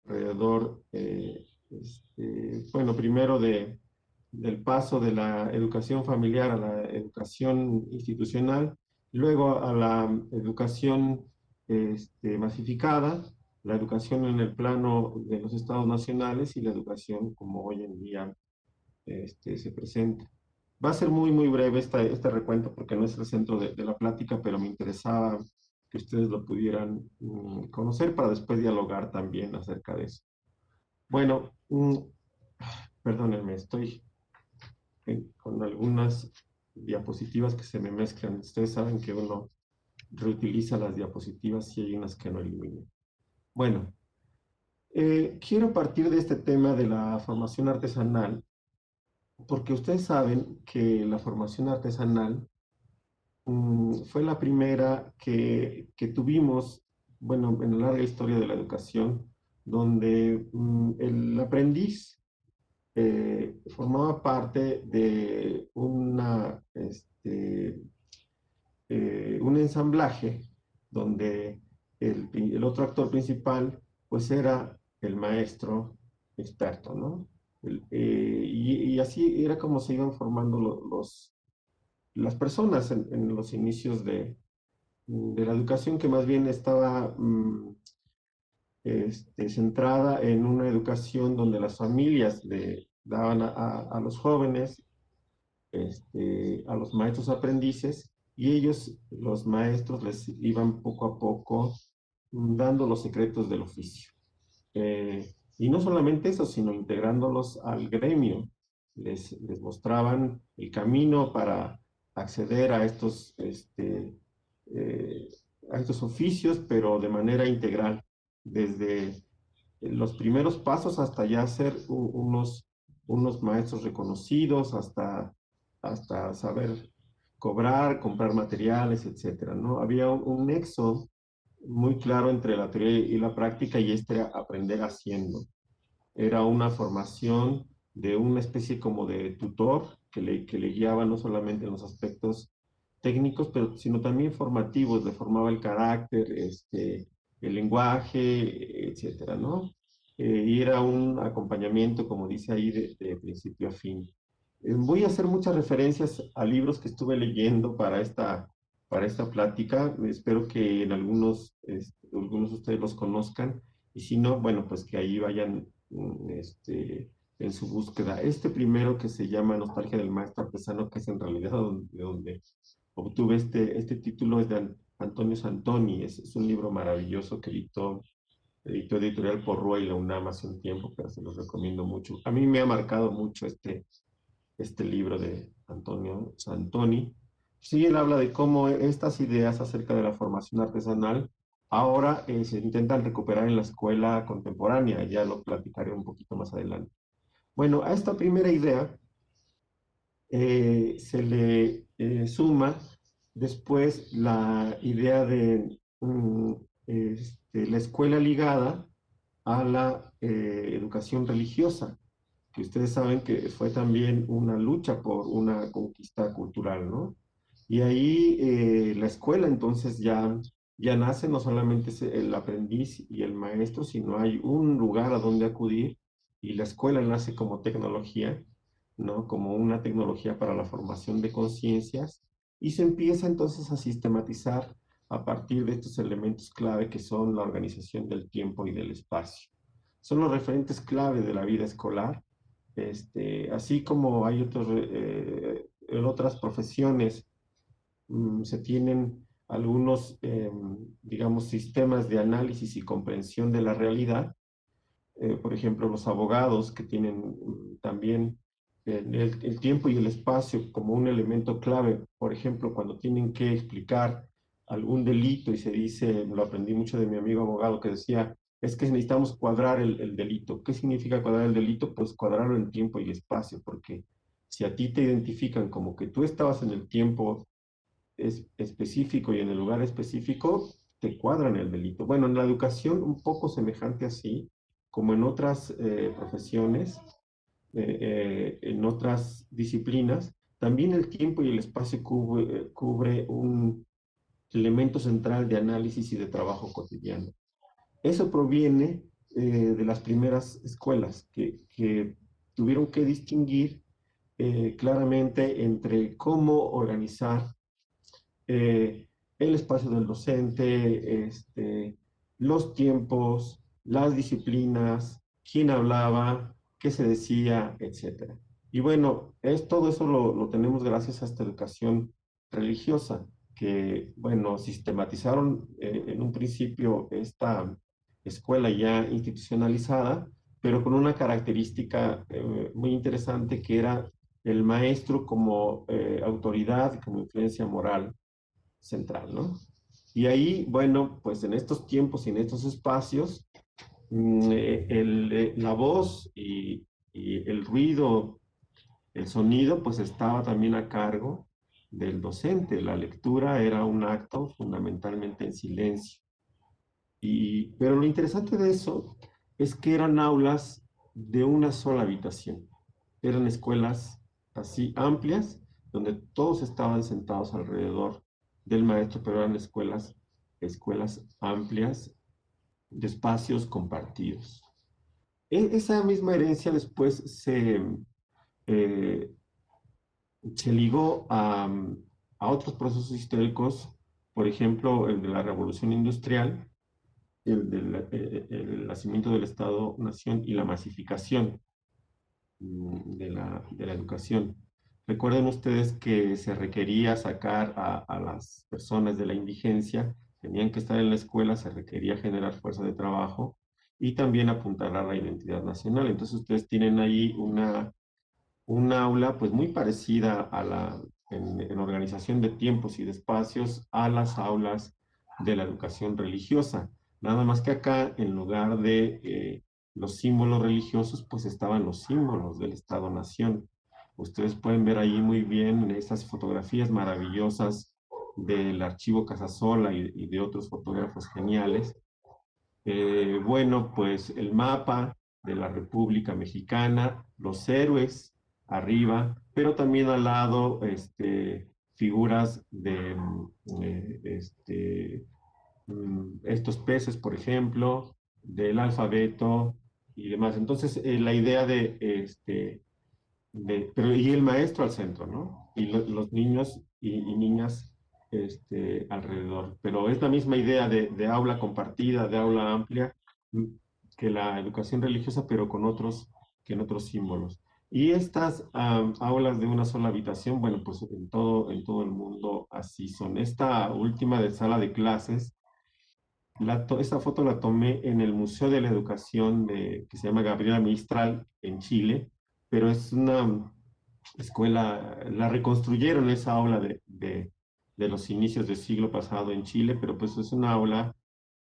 alrededor, bueno, primero del paso de la educación familiar a la educación institucional, luego a la educación masificada, la educación en el plano de los estados nacionales y la educación como hoy en día se presenta. Va a ser muy, muy breve este recuento porque no es el centro de la plática, pero me interesaba que ustedes lo pudieran conocer para después dialogar también acerca de eso. Bueno, perdónenme, estoy con algunas diapositivas que se me mezclan. Ustedes saben que uno reutiliza las diapositivas y hay unas que no elimina. Bueno, quiero partir de este tema de la formación artesanal, porque ustedes saben que la formación artesanal fue la primera que tuvimos, bueno, en la larga historia de la educación, donde el aprendiz formaba parte de un ensamblaje donde el otro actor principal pues era el maestro experto, ¿no? Y así era como se iban formando las personas en los inicios de la educación, que más bien estaba centrada en una educación donde las familias le daban a los jóvenes, a los maestros aprendices, y ellos, los maestros, les iban poco a poco dando los secretos del oficio. Y no solamente eso, sino integrándolos al gremio. Les mostraban el camino para acceder eh, a estos oficios, pero de manera integral, desde los primeros pasos hasta ya ser unos maestros reconocidos, hasta saber cobrar, comprar materiales, etcétera, ¿no? Había un nexo muy claro entre la teoría y la práctica, y este era aprender haciendo. Era una formación de una especie como de tutor que le guiaba no solamente en los aspectos técnicos, pero sino también formativos, le formaba el carácter, el lenguaje, etcétera, ¿no? Y era un acompañamiento, como dice ahí, de principio a fin. Voy a hacer muchas referencias a libros que estuve leyendo para esta plática. Espero que en algunos de ustedes los conozcan, y si no, bueno, pues que ahí vayan en su búsqueda. Este primero, que se llama Nostalgia del Maestro Artesano, que es en realidad donde obtuve este título, es de Antonio Santoni. Es un libro maravilloso que editó Editorial Porrúa y la UNAM hace un tiempo, pero se los recomiendo mucho. A mí me ha marcado mucho este libro de Antonio Santoni. Sí, él habla de cómo estas ideas acerca de la formación artesanal ahora se intentan recuperar en la escuela contemporánea. Ya lo platicaré un poquito más adelante. Bueno, a esta primera idea se le suma después la idea de la escuela ligada a la educación religiosa, que ustedes saben que fue también una lucha por una conquista cultural, ¿no? Y ahí la escuela entonces ya nace, no solamente es el aprendiz y el maestro, sino hay un lugar a donde acudir, y la escuela nace como tecnología, ¿no? Como una tecnología para la formación de conciencias, y se empieza entonces a sistematizar a partir de estos elementos clave que son la organización del tiempo y del espacio. Son los referentes clave de la vida escolar, así como hay en otras profesiones. Se tienen algunos, digamos, sistemas de análisis y comprensión de la realidad. Por ejemplo, los abogados, que tienen también el tiempo y el espacio como un elemento clave. Por ejemplo, cuando tienen que explicar algún delito y se dice, lo aprendí mucho de mi amigo abogado que decía, es que necesitamos cuadrar el delito. ¿Qué significa cuadrar el delito? Pues cuadrarlo en tiempo y espacio, porque si a ti te identifican como que tú estabas en el tiempo específico y en el lugar específico, te cuadran el delito. Bueno, en la educación un poco semejante así, como en otras profesiones, en otras disciplinas, también el tiempo y el espacio cubre un elemento central de análisis y de trabajo cotidiano. Eso proviene de las primeras escuelas que tuvieron que distinguir claramente entre cómo organizar el espacio del docente, los tiempos, las disciplinas, quién hablaba, qué se decía, etcétera. Y bueno, todo eso lo tenemos gracias a esta educación religiosa, que, bueno, sistematizaron en un principio esta escuela ya institucionalizada, pero con una característica muy interesante que era el maestro como autoridad y como influencia moral central, ¿no? Y ahí, bueno, pues en estos tiempos y en estos espacios, la voz y el ruido, el sonido, pues estaba también a cargo del docente. La lectura era un acto fundamentalmente en silencio. Pero lo interesante de eso es que eran aulas de una sola habitación. Eran escuelas así amplias, donde todos estaban sentados alrededor del maestro, pero eran escuelas amplias, de espacios compartidos. Esa misma herencia después eh, se ligó a otros procesos históricos, por ejemplo, el de la Revolución Industrial, el nacimiento del Estado-Nación y la masificación de la educación. Recuerden ustedes que se requería sacar a las personas de la indigencia, tenían que estar en la escuela, se requería generar fuerza de trabajo y también apuntalar la identidad nacional. Entonces ustedes tienen ahí un aula pues muy parecida en organización de tiempos y de espacios a las aulas de la educación religiosa. Nada más que acá, en lugar de los símbolos religiosos, pues estaban los símbolos del Estado-Nación. Ustedes pueden ver ahí muy bien esas fotografías maravillosas del archivo Casasola y de otros fotógrafos geniales. Bueno, pues el mapa de la República Mexicana, los héroes arriba, pero también al lado figuras de estos peces, por ejemplo, del alfabeto y demás. Entonces, la idea pero y el maestro al centro, ¿no? Y los niños y niñas alrededor. Pero es la misma idea de aula compartida, de aula amplia, mm, que la educación religiosa, pero que en otros símbolos. Y estas aulas de una sola habitación, bueno, pues en todo el mundo así son. Esta última de sala de clases, esta foto la tomé en el Museo de la Educación que se llama Gabriela Mistral en Chile, pero es una escuela, la reconstruyeron esa aula de los inicios del siglo pasado en Chile, pero pues es una aula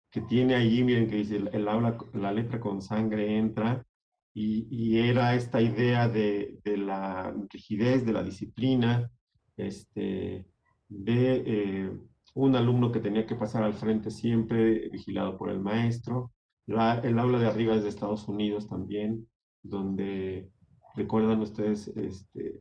que tiene allí, miren que dice, el aula, la letra con sangre entra, y era esta idea de la rigidez, de la disciplina, de un alumno que tenía que pasar al frente siempre, vigilado por el maestro. El aula de arriba es de Estados Unidos también, donde recuerdan ustedes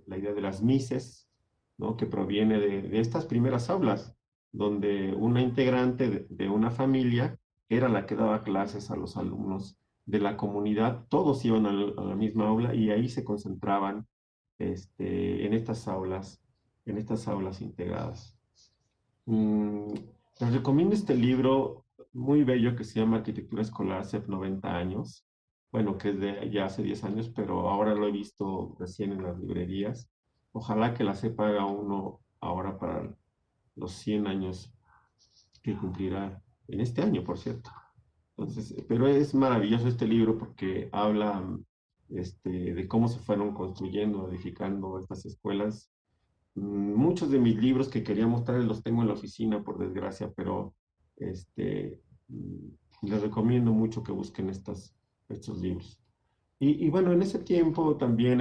la idea de las Mises, ¿no? Que proviene de estas primeras aulas, donde una integrante de una familia era la que daba clases a los alumnos de la comunidad. Todos iban a la misma aula y ahí se concentraban en estas aulas integradas. Mm, Les recomiendo este libro muy bello que se llama Arquitectura Escolar hace 90 años. Bueno, que es de ya hace 10 años, pero ahora lo he visto recién en las librerías. Ojalá que la sepa haga uno ahora para los 100 años que cumplirá en este año, por cierto. Entonces, pero es maravilloso este libro porque habla de cómo se fueron construyendo, edificando estas escuelas. Muchos de mis libros que quería mostrarles los tengo en la oficina, por desgracia, pero este, les recomiendo mucho que busquen estos libros. Y bueno, en ese tiempo también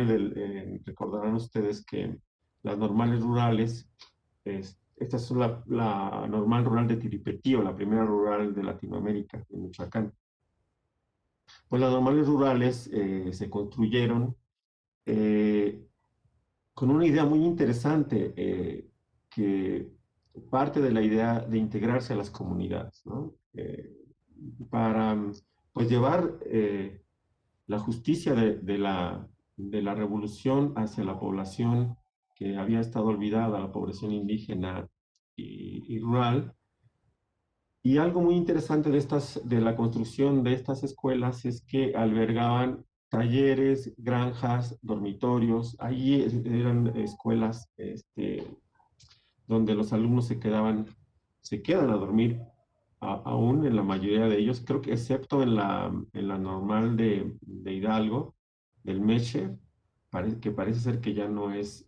recordarán ustedes que las normales rurales, esta es la normal rural de Tiripetío, la primera rural de Latinoamérica, en Michoacán. Pues las normales rurales se construyeron eh, con una idea muy interesante, que parte de la idea de integrarse a las comunidades, ¿no? Para pues llevar la justicia de la revolución hacia la población que había estado olvidada, la población indígena y rural. Y algo muy interesante de la construcción de estas escuelas es que albergaban talleres, granjas, dormitorios. Allí eran escuelas donde los alumnos se quedan a dormir aún en la mayoría de ellos, creo que excepto en la normal de Hidalgo, del Meche, que parece ser que ya no es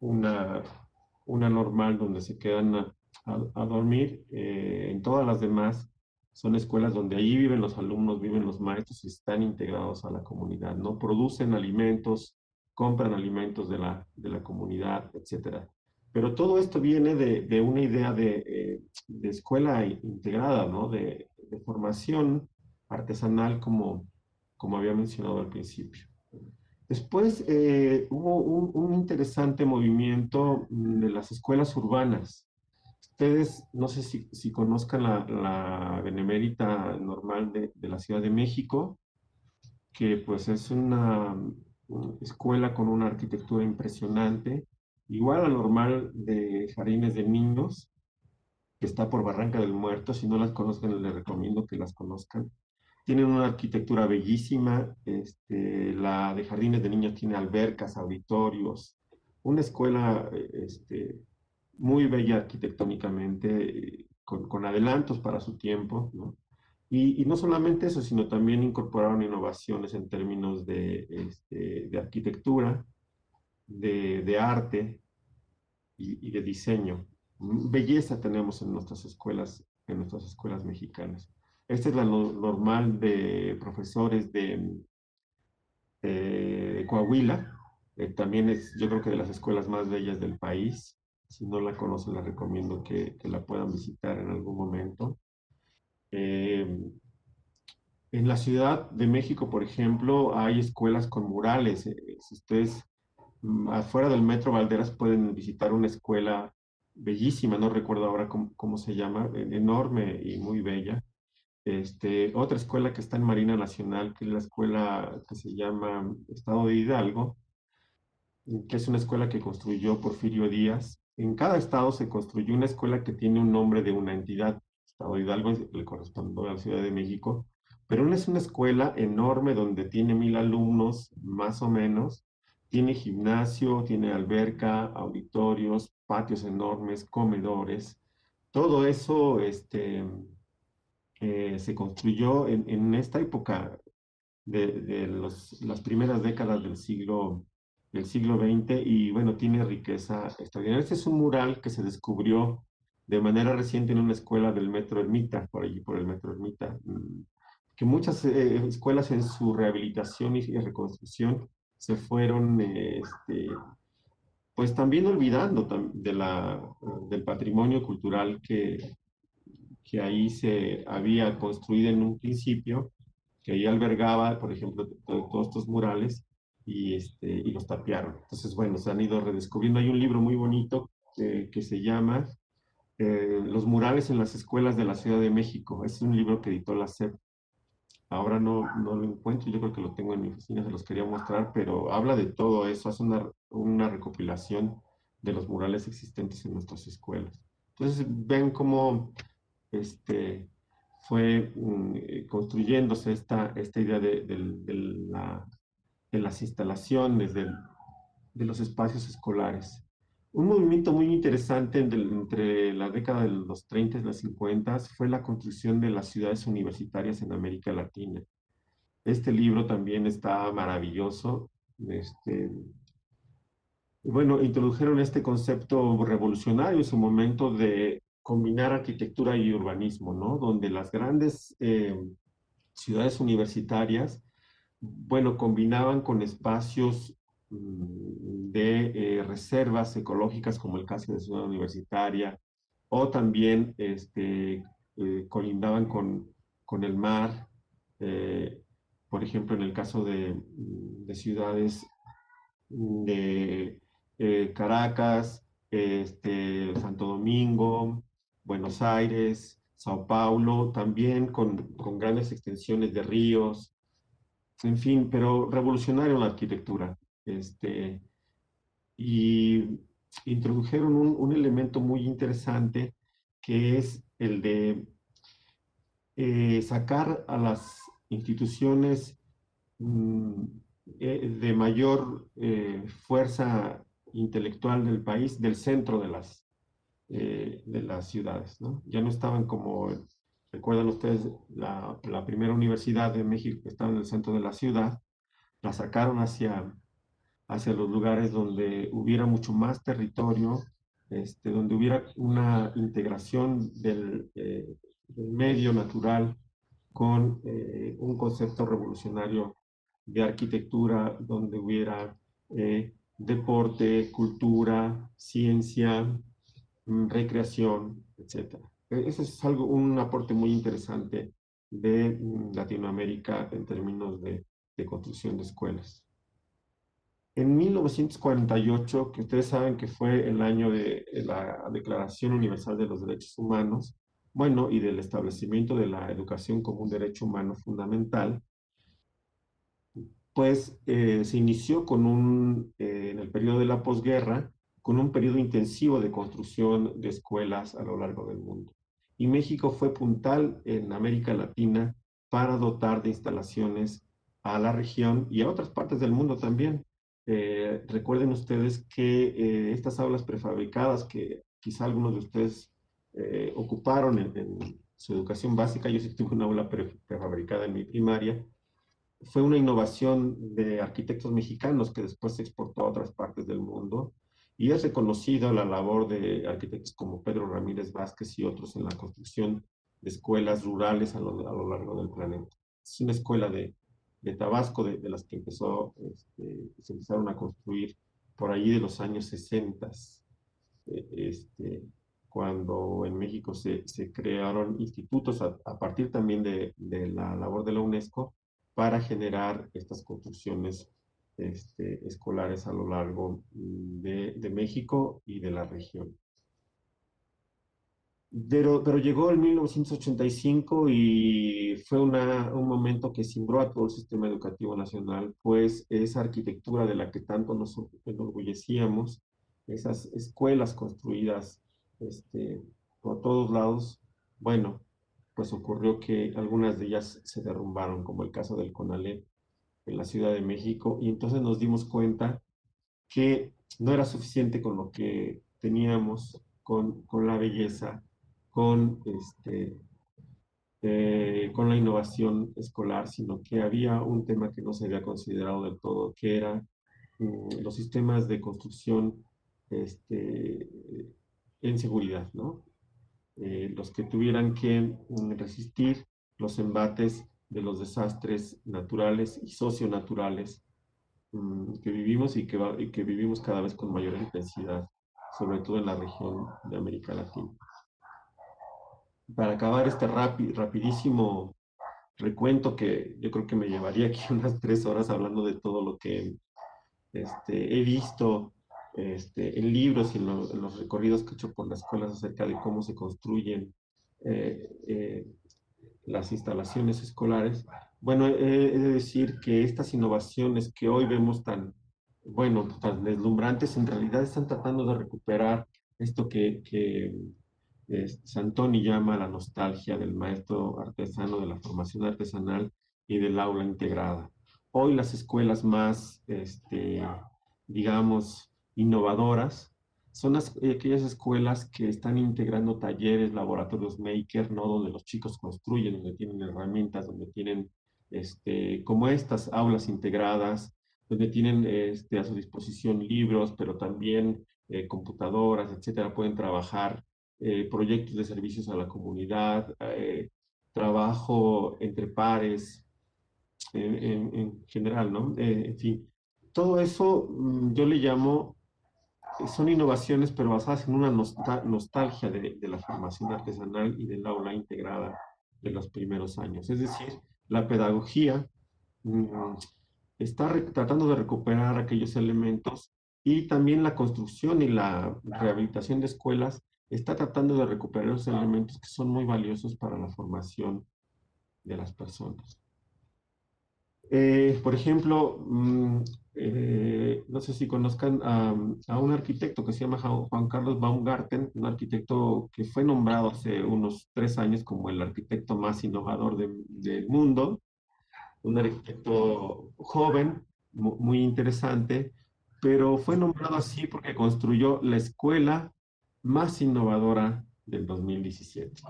una, una normal donde se quedan a dormir. En todas las demás son escuelas donde allí viven los alumnos, viven los maestros y están integrados a la comunidad, ¿no? Producen alimentos, compran alimentos de la comunidad, etcétera. Pero todo esto viene de una idea de escuela integrada, ¿no? De formación artesanal, como había mencionado al principio. Después hubo un interesante movimiento de las escuelas urbanas. Ustedes, no sé si conozcan la Benemérita Normal de la Ciudad de México, que pues es una escuela con una arquitectura impresionante, igual a la normal de Jardines de Niños, que está por Barranca del Muerto. Si no las conozcan, les recomiendo que las conozcan. Tienen una arquitectura bellísima. La de Jardines de Niños tiene albercas, auditorios, una escuela muy bella arquitectónicamente, con adelantos para su tiempo, ¿no? Y no solamente eso, sino también incorporaron innovaciones en términos de arquitectura, arte y de diseño. Belleza tenemos en nuestras escuelas mexicanas. Esta es la normal de profesores de Coahuila. También es, yo creo que de las escuelas más bellas del país. Si no la conocen, la recomiendo que la puedan visitar en algún momento. Eh, en la Ciudad de México, por ejemplo, hay escuelas con murales. Si ustedes afuera del Metro Valderas pueden visitar una escuela bellísima, no recuerdo ahora cómo se llama, enorme y muy bella. Otra escuela que está en Marina Nacional, que es la escuela que se llama Estado de Hidalgo, que es una escuela que construyó Porfirio Díaz. En cada estado se construyó una escuela que tiene un nombre de una entidad. Estado de Hidalgo le corresponde a la Ciudad de México, pero no es una escuela enorme donde tiene 1000 alumnos, más o menos. Tiene gimnasio, tiene alberca, auditorios, patios enormes, comedores. Todo eso se construyó en esta época las primeras décadas del siglo XX y bueno, tiene riqueza extraordinaria. Este es un mural que se descubrió de manera reciente en una escuela del Metro Ermita, por allí por el Metro Ermita, que muchas escuelas en su rehabilitación y reconstrucción se fueron pues también olvidando del patrimonio cultural que ahí se había construido en un principio, que ahí albergaba, por ejemplo, todos estos murales y los tapiaron. Entonces, bueno, se han ido redescubriendo. Hay un libro muy bonito que se llama Los murales en las escuelas de la Ciudad de México. Es un libro que editó la SEP. Ahora no lo encuentro, yo creo que lo tengo en mi oficina, se los quería mostrar, pero habla de todo eso, hace una recopilación de los murales existentes en nuestras escuelas. Entonces, ven cómo este, fue construyéndose esta idea de las instalaciones, de los espacios escolares. Un movimiento muy interesante entre la década de los 30 y los 50 fue la construcción de las ciudades universitarias en América Latina. Este libro también está maravilloso. Bueno, introdujeron este concepto revolucionario en su momento de combinar arquitectura y urbanismo, ¿no? Donde las grandes ciudades universitarias, bueno, combinaban con espacios de reservas ecológicas, como el caso de Ciudad Universitaria, o también colindaban con el mar, eh, por ejemplo, en el caso de ciudades de Caracas, Santo Domingo, Buenos Aires, Sao Paulo, también con grandes extensiones de ríos, en fin, pero revolucionaron la arquitectura. Este, y introdujeron un elemento muy interesante que es el de sacar a las instituciones mm, de mayor fuerza intelectual del país del centro de las ciudades, ¿no? Ya no estaban como, recuerdan ustedes, la primera universidad de México que estaba en el centro de la ciudad, la sacaron hacia los lugares donde hubiera mucho más territorio, donde hubiera una integración del medio natural con un concepto revolucionario de arquitectura, donde hubiera deporte, cultura, ciencia, recreación, etcétera. Ese es algo, un aporte muy interesante de Latinoamérica en términos de construcción de escuelas. En 1948, que ustedes saben que fue el año de la Declaración Universal de los Derechos Humanos, bueno, y del establecimiento de la educación como un derecho humano fundamental, pues se inició en el periodo de la posguerra, con un periodo intensivo de construcción de escuelas a lo largo del mundo. Y México fue puntal en América Latina para dotar de instalaciones a la región y a otras partes del mundo también. Recuerden ustedes que estas aulas prefabricadas que quizá algunos de ustedes ocuparon en su educación básica, yo sí tuve una aula prefabricada en mi primaria, fue una innovación de arquitectos mexicanos que después se exportó a otras partes del mundo y es reconocida la labor de arquitectos como Pedro Ramírez Vázquez y otros en la construcción de escuelas rurales a lo largo del planeta. Es una escuela de Tabasco, de las que se empezaron a construir por allí de los años 60, eh, este, cuando en México se crearon institutos a partir también de la labor de la UNESCO para generar estas construcciones escolares a lo largo de México y de la región. Pero llegó el 1985 y fue un momento que cimbró a todo el sistema educativo nacional, pues esa arquitectura de la que tanto nos enorgullecíamos, esas escuelas construidas por todos lados, bueno, pues ocurrió que algunas de ellas se derrumbaron, como el caso del CONALEP en la Ciudad de México, y entonces nos dimos cuenta que no era suficiente con lo que teníamos, con la belleza, con, con la innovación escolar, sino que había un tema que no se había considerado del todo, que era los sistemas de construcción este, en seguridad, ¿no? Los que tuvieran que resistir los embates de los desastres naturales y socionaturales que vivimos y que vivimos cada vez con mayor intensidad, sobre todo en la región de América Latina. Para acabar este rapidísimo recuento que yo creo que me llevaría aquí unas 3 horas hablando de todo lo que he visto en libros y en los recorridos que he hecho por las escuelas acerca de cómo se construyen eh, eh, las instalaciones escolares. Bueno, he de decir que estas innovaciones que hoy vemos bueno, tan deslumbrantes, en realidad están tratando de recuperar esto que Santoni llama la nostalgia del maestro artesano, de la formación artesanal y del aula integrada. Hoy las escuelas más, digamos, innovadoras son aquellas escuelas que están integrando talleres, laboratorios maker, ¿no? Donde los chicos construyen, donde tienen herramientas, donde tienen, como estas aulas integradas, donde tienen a su disposición libros, pero también computadoras, etcétera, pueden trabajar proyectos de servicios a la comunidad, trabajo entre pares, en general, ¿no? En fin, todo eso yo le llamo, son innovaciones, pero basadas en una nostalgia de la formación artesanal y del aula integrada de los primeros años. Es decir, la pedagogía mm, está tratando de recuperar aquellos elementos y también la construcción y la rehabilitación de escuelas está tratando de recuperar esos elementos que son muy valiosos para la formación de las personas. Por ejemplo, no sé si conozcan a un arquitecto que se llama Juan Carlos Baumgarten, un arquitecto que fue nombrado hace unos 3 años como el arquitecto más innovador del mundo, un arquitecto joven, muy interesante, pero fue nombrado así porque construyó la escuela más innovadora del 2017.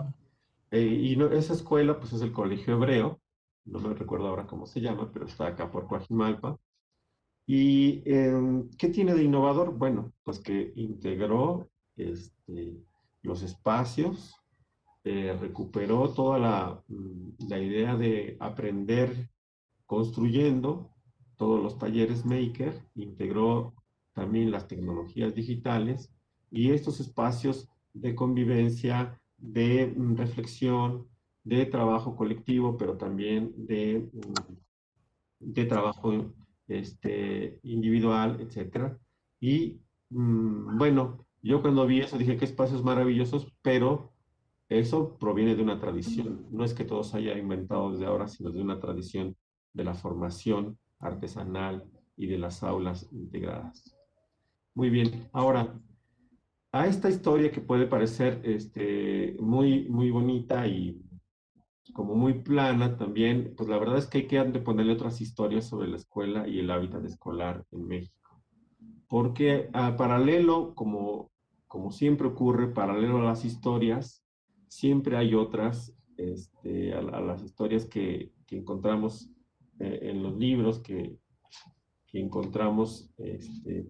Esa escuela, pues es el Colegio Hebreo, no me recuerdo ahora cómo se llama, pero está acá por Coajimalpa. ¿Y qué tiene de innovador? Bueno, pues que integró los espacios, recuperó toda la idea de aprender construyendo, todos los talleres maker, integró también las tecnologías digitales y estos espacios de convivencia, de reflexión, de trabajo colectivo, pero también de trabajo individual, etcétera. Y bueno, yo cuando vi eso dije, qué espacios maravillosos, pero eso proviene de una tradición. No es que todo se haya inventado desde ahora, sino de una tradición de la formación artesanal y de las aulas integradas. Muy bien, ahora, a esta historia que puede parecer muy, muy bonita y como muy plana también, pues la verdad es que hay que ponerle otras historias sobre la escuela y el hábitat escolar en México. Porque a paralelo, como siempre ocurre, paralelo a las historias, siempre hay otras, a las historias que encontramos en los libros, que encontramos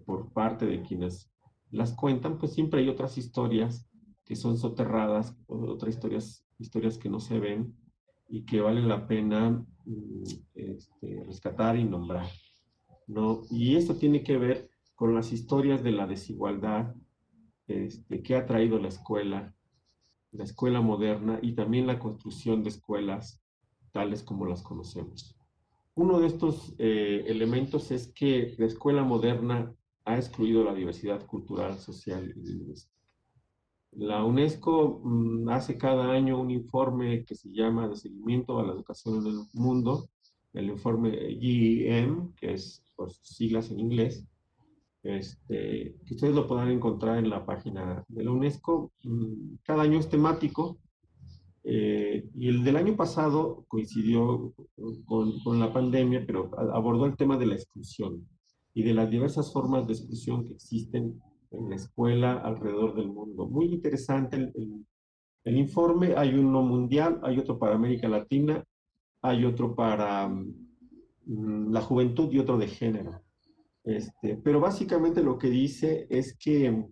por parte de quienes las cuentan, pues siempre hay otras historias que son soterradas, otras historias que no se ven y que vale la pena rescatar y nombrar, ¿no? Y esto tiene que ver con las historias de la desigualdad que ha traído la escuela moderna y también la construcción de escuelas tales como las conocemos. Uno de estos elementos es que la escuela moderna ha excluido la diversidad cultural, social y lingüística. La UNESCO hace cada año un informe que se llama de seguimiento a la educación en el mundo, el informe GEM, que es por sus siglas en inglés, que ustedes lo podrán encontrar en la página de la UNESCO. Cada año es temático y el del año pasado coincidió con la pandemia, pero abordó el tema de la exclusión y de las diversas formas de exclusión que existen en la escuela alrededor del mundo. Muy interesante el informe. Hay uno mundial, hay otro para América Latina, hay otro para la juventud y otro de género. Pero básicamente lo que dice es que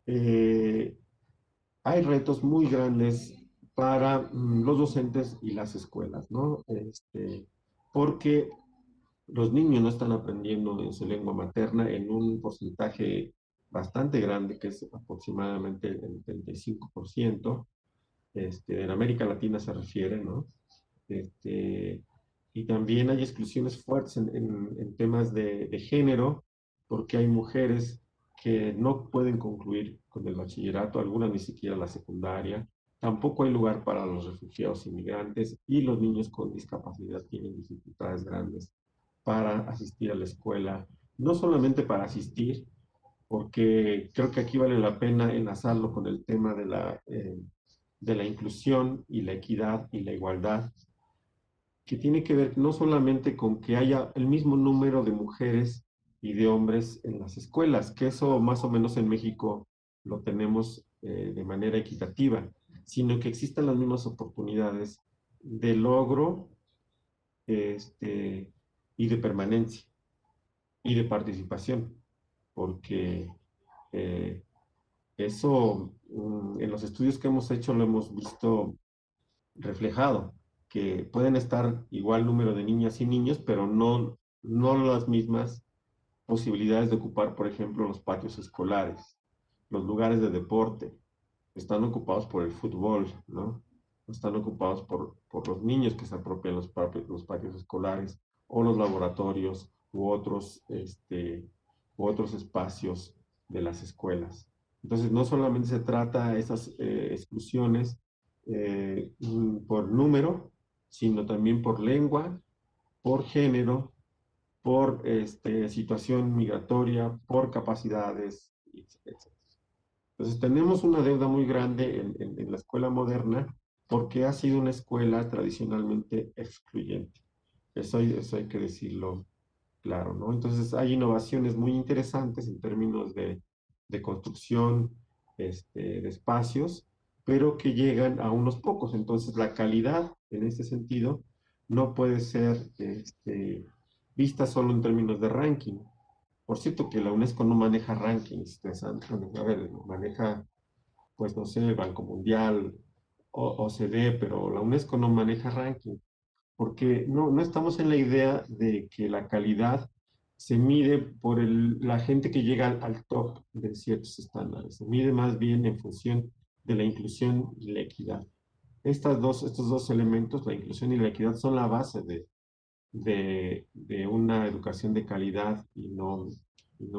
eh, hay retos muy grandes para los docentes y las escuelas, ¿no? Porque los niños no están aprendiendo en su lengua materna en un porcentaje bastante grande, que es aproximadamente el 35%, en América Latina se refiere, ¿no? Este, y también hay exclusiones fuertes en temas de género, porque hay mujeres que no pueden concluir con el bachillerato, algunas ni siquiera la secundaria. Tampoco hay lugar para los refugiados inmigrantes y los niños con discapacidad tienen dificultades grandes para asistir a la escuela, no solamente para asistir, porque creo que aquí vale la pena enlazarlo con el tema de la inclusión y la equidad y la igualdad, que tiene que ver no solamente con que haya el mismo número de mujeres y de hombres en las escuelas, que eso más o menos en México lo tenemos de manera equitativa, sino que existan las mismas oportunidades de logro este, y de permanencia y de participación, porque eh, eso en los estudios que hemos hecho lo hemos visto reflejado, que pueden estar igual número de niñas y niños, pero no las mismas posibilidades de ocupar, por ejemplo, los patios escolares, los lugares de deporte, están ocupados por el fútbol, ¿no? Están ocupados por los niños que se apropian los patios escolares o los laboratorios u otros espacios de las escuelas. Entonces, no solamente se trata esas exclusiones por número, sino también por lengua, por género, por situación migratoria, por capacidades, etc. Entonces tenemos una deuda muy grande en la escuela moderna porque ha sido una escuela tradicionalmente excluyente. Eso hay que decirlo claro, ¿no? Entonces hay innovaciones muy interesantes en términos de construcción de espacios, pero que llegan a unos pocos. Entonces la calidad en este sentido no puede ser vista solo en términos de ranking. Por cierto que la UNESCO no maneja rankings, a ver, maneja, pues no sé, Banco Mundial, OCDE, pero la UNESCO no maneja rankings porque no estamos en la idea de que la calidad se mide por la gente que llega al top de ciertos estándares, se mide más bien en función de la inclusión y la equidad. Estos dos elementos, la inclusión y la equidad, son la base de una educación de calidad y no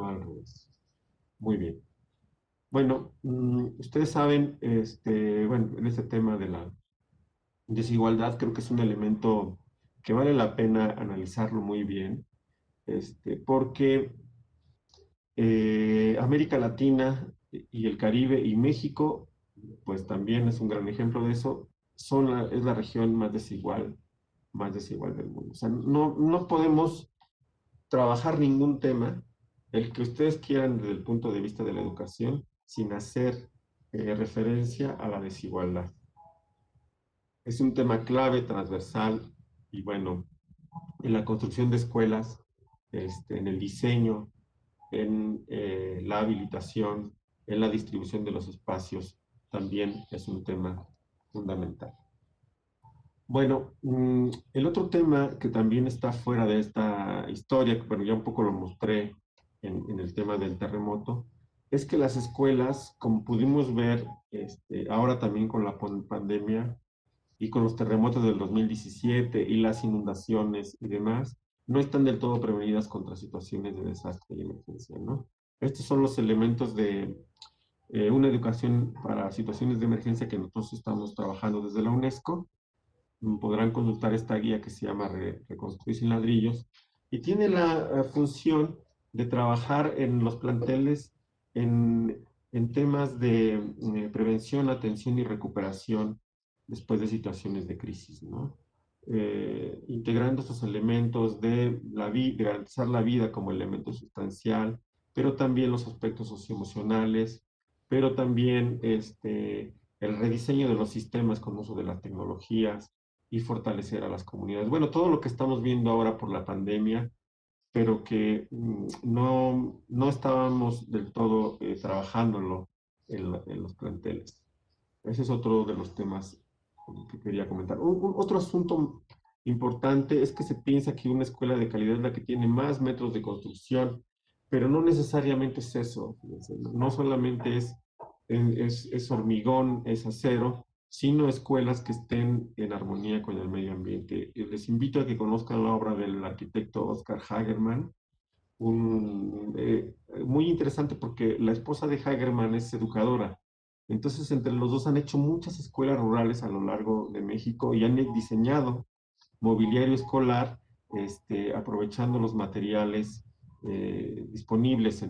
al revés. Muy bien. Bueno, ustedes saben, bueno, en este tema de la desigualdad creo que es un elemento que vale la pena analizarlo muy bien, porque América Latina y el Caribe y México, pues también es un gran ejemplo de eso, es la región más desigual del mundo. O sea, no podemos trabajar ningún tema, el que ustedes quieran desde el punto de vista de la educación, sin hacer referencia a la desigualdad. Es un tema clave, transversal, y bueno, en la construcción de escuelas, en el diseño, en la habilitación, en la distribución de los espacios, también es un tema fundamental. Bueno, el otro tema que también está fuera de esta historia, que bueno, ya un poco lo mostré en el tema del terremoto, es que las escuelas, como pudimos ver ahora también con la pandemia, y con los terremotos del 2017 y las inundaciones y demás, no están del todo prevenidas contra situaciones de desastre y emergencia, ¿no? Estos son los elementos de una educación para situaciones de emergencia que nosotros estamos trabajando desde la UNESCO. Podrán consultar esta guía que se llama Reconstruir sin ladrillos y tiene la función de trabajar en los planteles en temas de prevención, atención y recuperación después de situaciones de crisis, ¿no? Integrando esos elementos de garantizar la vida como elemento sustancial, pero también los aspectos socioemocionales, pero también el rediseño de los sistemas con uso de las tecnologías y fortalecer a las comunidades. Bueno, todo lo que estamos viendo ahora por la pandemia, pero que no estábamos del todo trabajándolo en los planteles. Ese es otro de los temas que quería comentar. Otro asunto importante es que se piensa que una escuela de calidad es la que tiene más metros de construcción, pero no necesariamente es eso. No solamente es hormigón, es acero, sino escuelas que estén en armonía con el medio ambiente. Les invito a que conozcan la obra del arquitecto Oscar Hagerman, muy interesante porque la esposa de Hagerman es educadora. Entonces, entre los dos han hecho muchas escuelas rurales a lo largo de México y han diseñado mobiliario escolar, aprovechando los materiales disponibles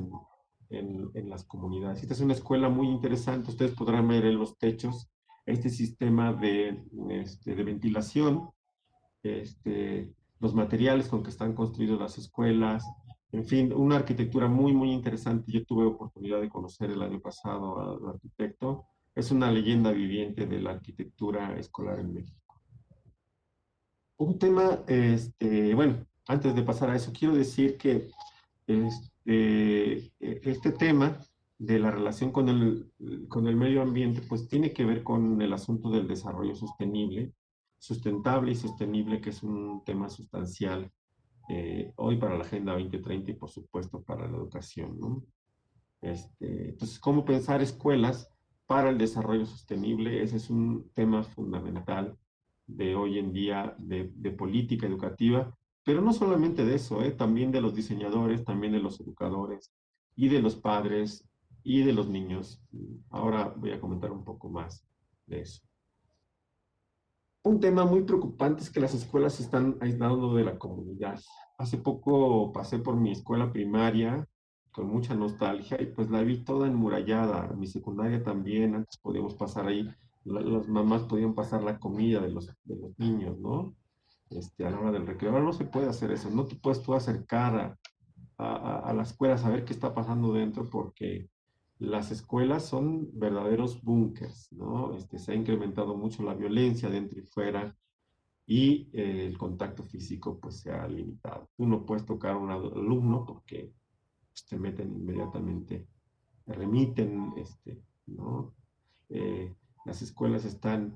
en las comunidades. Esta es una escuela muy interesante. Ustedes podrán ver en los techos este sistema de ventilación, los materiales con que están construidas las escuelas, en fin, una arquitectura muy interesante. Yo tuve oportunidad de conocer el año pasado al arquitecto. Es una leyenda viviente de la arquitectura escolar en México. Un tema, bueno, antes de pasar a eso, quiero decir que este tema de la relación con el medio ambiente, pues tiene que ver con el asunto del desarrollo sostenible, sustentable y sostenible, que es un tema sustancial hoy para la Agenda 2030 y por supuesto para la educación, ¿no? Entonces, ¿cómo pensar escuelas para el desarrollo sostenible? Ese es un tema fundamental de hoy en día de política educativa, pero no solamente de eso, también de los diseñadores, también de los educadores y de los padres y de los niños. Ahora voy a comentar un poco más de eso. Un tema muy preocupante es que las escuelas se están aislando de la comunidad. Hace poco pasé por mi escuela primaria con mucha nostalgia y pues la vi toda enmurallada. Mi secundaria también, antes podíamos pasar ahí, las mamás podían pasar la comida de los niños, ¿no? A la hora del recreo. Ahora no se puede hacer eso, no te puedes tú acercar a la escuela a saber qué está pasando dentro porque las escuelas son verdaderos búnkers, ¿no? Se ha incrementado mucho la violencia dentro y fuera y el contacto físico pues se ha limitado. Tú no puedes tocar a un alumno porque pues, te meten inmediatamente, te remiten, ¿no? Eh, las escuelas están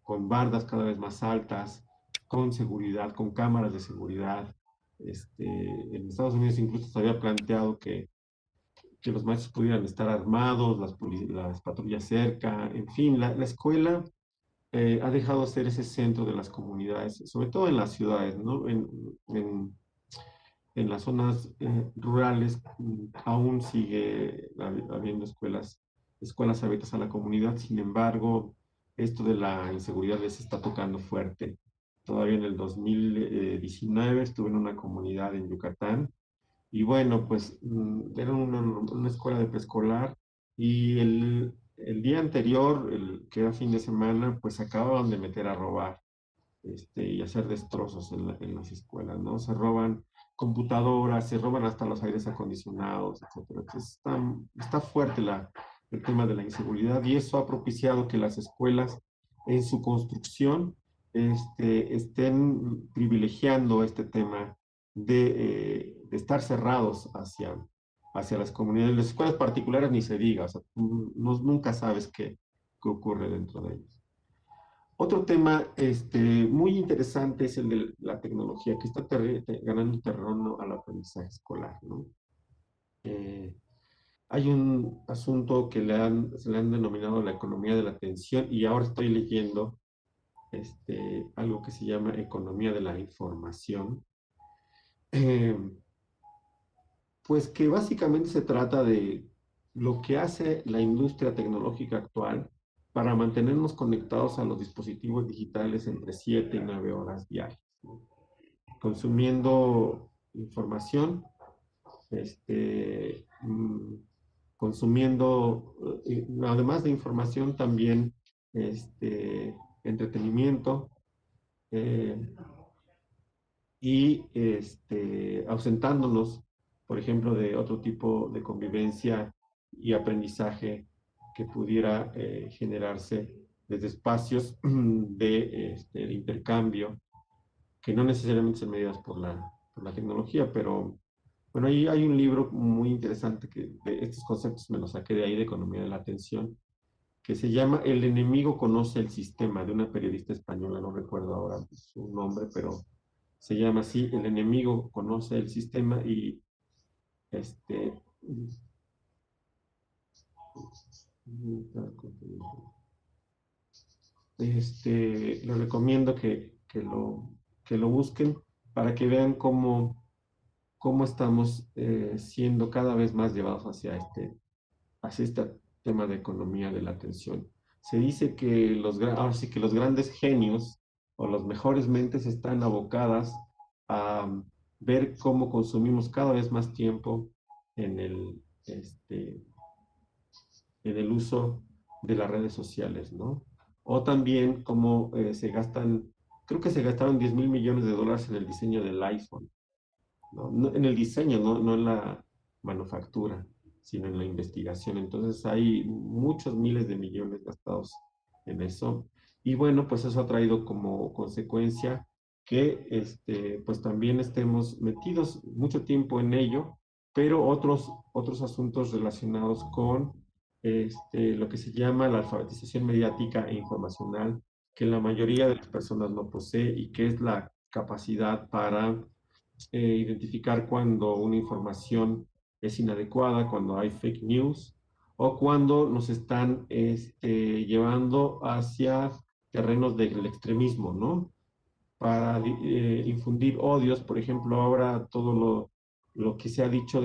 con bardas cada vez más altas, con seguridad, con cámaras de seguridad. En Estados Unidos incluso se había planteado que los maestros pudieran estar armados, las patrullas cerca, en fin, la escuela ha dejado de ser ese centro de las comunidades, sobre todo en las ciudades, ¿no? En las zonas rurales aún sigue habiendo escuelas abiertas a la comunidad, sin embargo, esto de la inseguridad les está tocando fuerte. Todavía en el 2019 estuve en una comunidad en Yucatán y bueno, pues era una escuela de preescolar y el día anterior, que era fin de semana, pues acababan de meter a robar y hacer destrozos en las escuelas, ¿no? Se roban computadoras, se roban hasta los aires acondicionados, etcétera. Entonces está fuerte el tema de la inseguridad y eso ha propiciado que las escuelas en su construcción estén privilegiando este tema de estar cerrados hacia las comunidades. Las escuelas particulares ni se diga, o sea, nunca sabes qué ocurre dentro de ellas. Otro tema muy interesante es el de la tecnología, que está ganando terreno al aprendizaje escolar, ¿no? Eh, Hay un asunto que se le han denominado la economía de la atención y ahora estoy leyendo algo que se llama economía de la información, eh, pues que básicamente se trata de lo que hace la industria tecnológica actual para mantenernos conectados a los dispositivos digitales entre 7 y 9 horas diarias, ¿no? Consumiendo información, este, mm, consumiendo, además de información, también entretenimiento, eh, y ausentándonos, por ejemplo, de otro tipo de convivencia y aprendizaje que pudiera generarse desde espacios de intercambio, que no necesariamente son medidas por la tecnología, pero bueno, ahí hay un libro muy interesante que de estos conceptos me los saqué de ahí, de economía de la atención, que se llama El enemigo conoce el sistema, de una periodista española, no recuerdo ahora su nombre, pero se llama así, El enemigo conoce el sistema y este, les recomiendo que lo busquen para que vean cómo estamos siendo cada vez más llevados hacia este tema de economía de la atención. Se dice que ahora sí que los grandes genios o las mejores mentes están abocadas a ver cómo consumimos cada vez más tiempo en el uso de las redes sociales, ¿no? O también cómo creo que se gastaron 10.000 millones de dólares en el diseño del iPhone, ¿no? En el diseño, no en la manufactura, sino en la investigación. Entonces hay muchos miles de millones gastados en eso. Y bueno, pues eso ha traído como consecuencia que pues también estemos metidos mucho tiempo en ello, pero otros asuntos relacionados con lo que se llama la alfabetización mediática e informacional, que la mayoría de las personas no posee y que es la capacidad para identificar cuando una información es inadecuada, cuando hay fake news o cuando nos están llevando hacia terrenos del extremismo, ¿no? Para infundir odios, por ejemplo, ahora todo lo que se ha dicho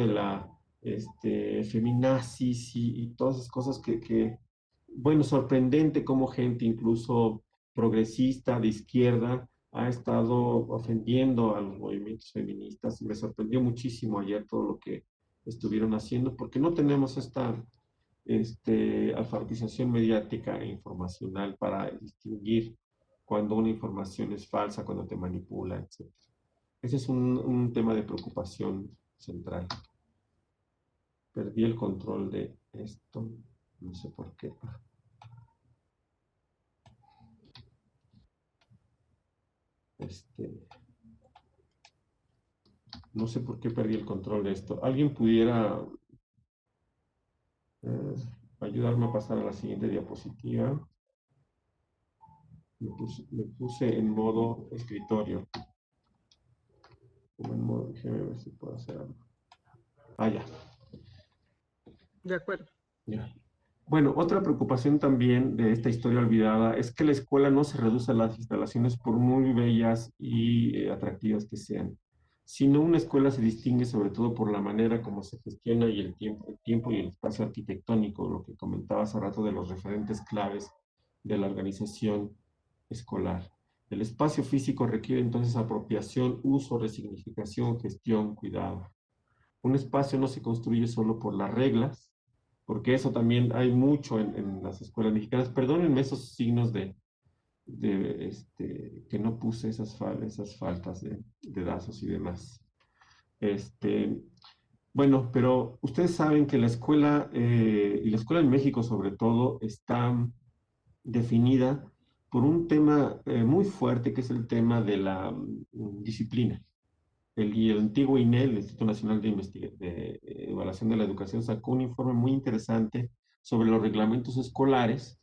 feminazis y todas esas cosas bueno, sorprendente cómo gente incluso progresista de izquierda ha estado ofendiendo a los movimientos feministas. Me sorprendió muchísimo ayer todo lo que estuvieron haciendo, porque no tenemos esta alfabetización mediática e informacional para distinguir cuando una información es falsa, cuando te manipula, etc. Ese es un tema de preocupación central. Perdí el control de esto, no sé por qué. No sé por qué perdí el control de esto. ¿Alguien pudiera eh, ayudarme a pasar a la siguiente diapositiva? Me puse en modo escritorio. Déjame ver si puedo hacer algo. Ah, ya. De acuerdo. Ya. Bueno, otra preocupación también de esta historia olvidada es que la escuela no se reduce a las instalaciones por muy bellas y atractivas que sean, sino una escuela se distingue sobre todo por la manera como se gestiona y el tiempo y el espacio arquitectónico, lo que comentaba hace rato de los referentes claves de la organización escolar. El espacio físico requiere entonces apropiación, uso, resignificación, gestión, cuidado. Un espacio no se construye solo por las reglas, porque eso también hay mucho en las escuelas mexicanas. Perdónenme esos signos que no puse esas faltas de dedazos y demás. Este, bueno, pero ustedes saben que la escuela, y la escuela en México sobre todo, está definida por un tema muy fuerte, que es el tema de la disciplina. El antiguo INE, el Instituto Nacional de Evaluación de la Educación, sacó un informe muy interesante sobre los reglamentos escolares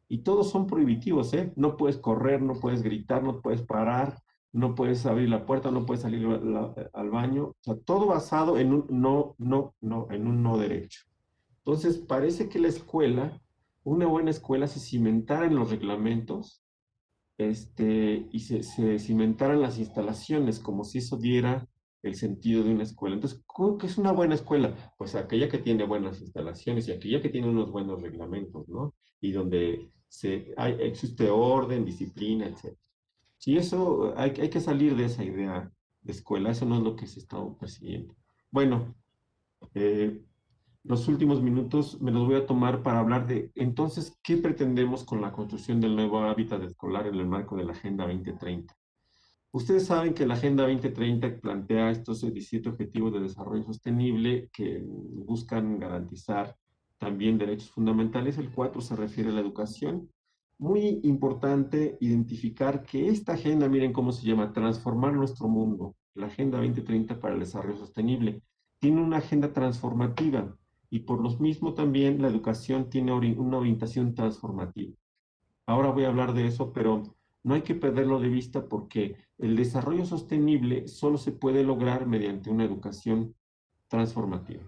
y todos son prohibitivos, ¿eh? No puedes correr, no puedes gritar, no puedes parar, no puedes abrir la puerta, no puedes salir al baño, o sea, todo basado en un no, no, no, en un no derecho. Entonces, parece que la escuela, una buena escuela se cimentara en los reglamentos y se cimentaran las instalaciones, como si eso diera el sentido de una escuela. Entonces, ¿cómo que es una buena escuela? Pues aquella que tiene buenas instalaciones y aquella que tiene unos buenos reglamentos, ¿no? Y donde existe orden, disciplina, etc. Sí, eso hay que salir de esa idea de escuela, eso no es lo que se está persiguiendo. Bueno, eh, los últimos minutos me los voy a tomar para hablar de, entonces, ¿qué pretendemos con la construcción del nuevo hábitat escolar en el marco de la Agenda 2030? Ustedes saben que la Agenda 2030 plantea estos 17 Objetivos de Desarrollo Sostenible que buscan garantizar también derechos fundamentales. El 4 se refiere a la educación. Muy importante identificar que esta agenda, miren cómo se llama, transformar nuestro mundo, la Agenda 2030 para el Desarrollo Sostenible, tiene una agenda transformativa y por lo mismo también la educación tiene una orientación transformativa. Ahora voy a hablar de eso, pero no hay que perderlo de vista porque el desarrollo sostenible solo se puede lograr mediante una educación transformativa.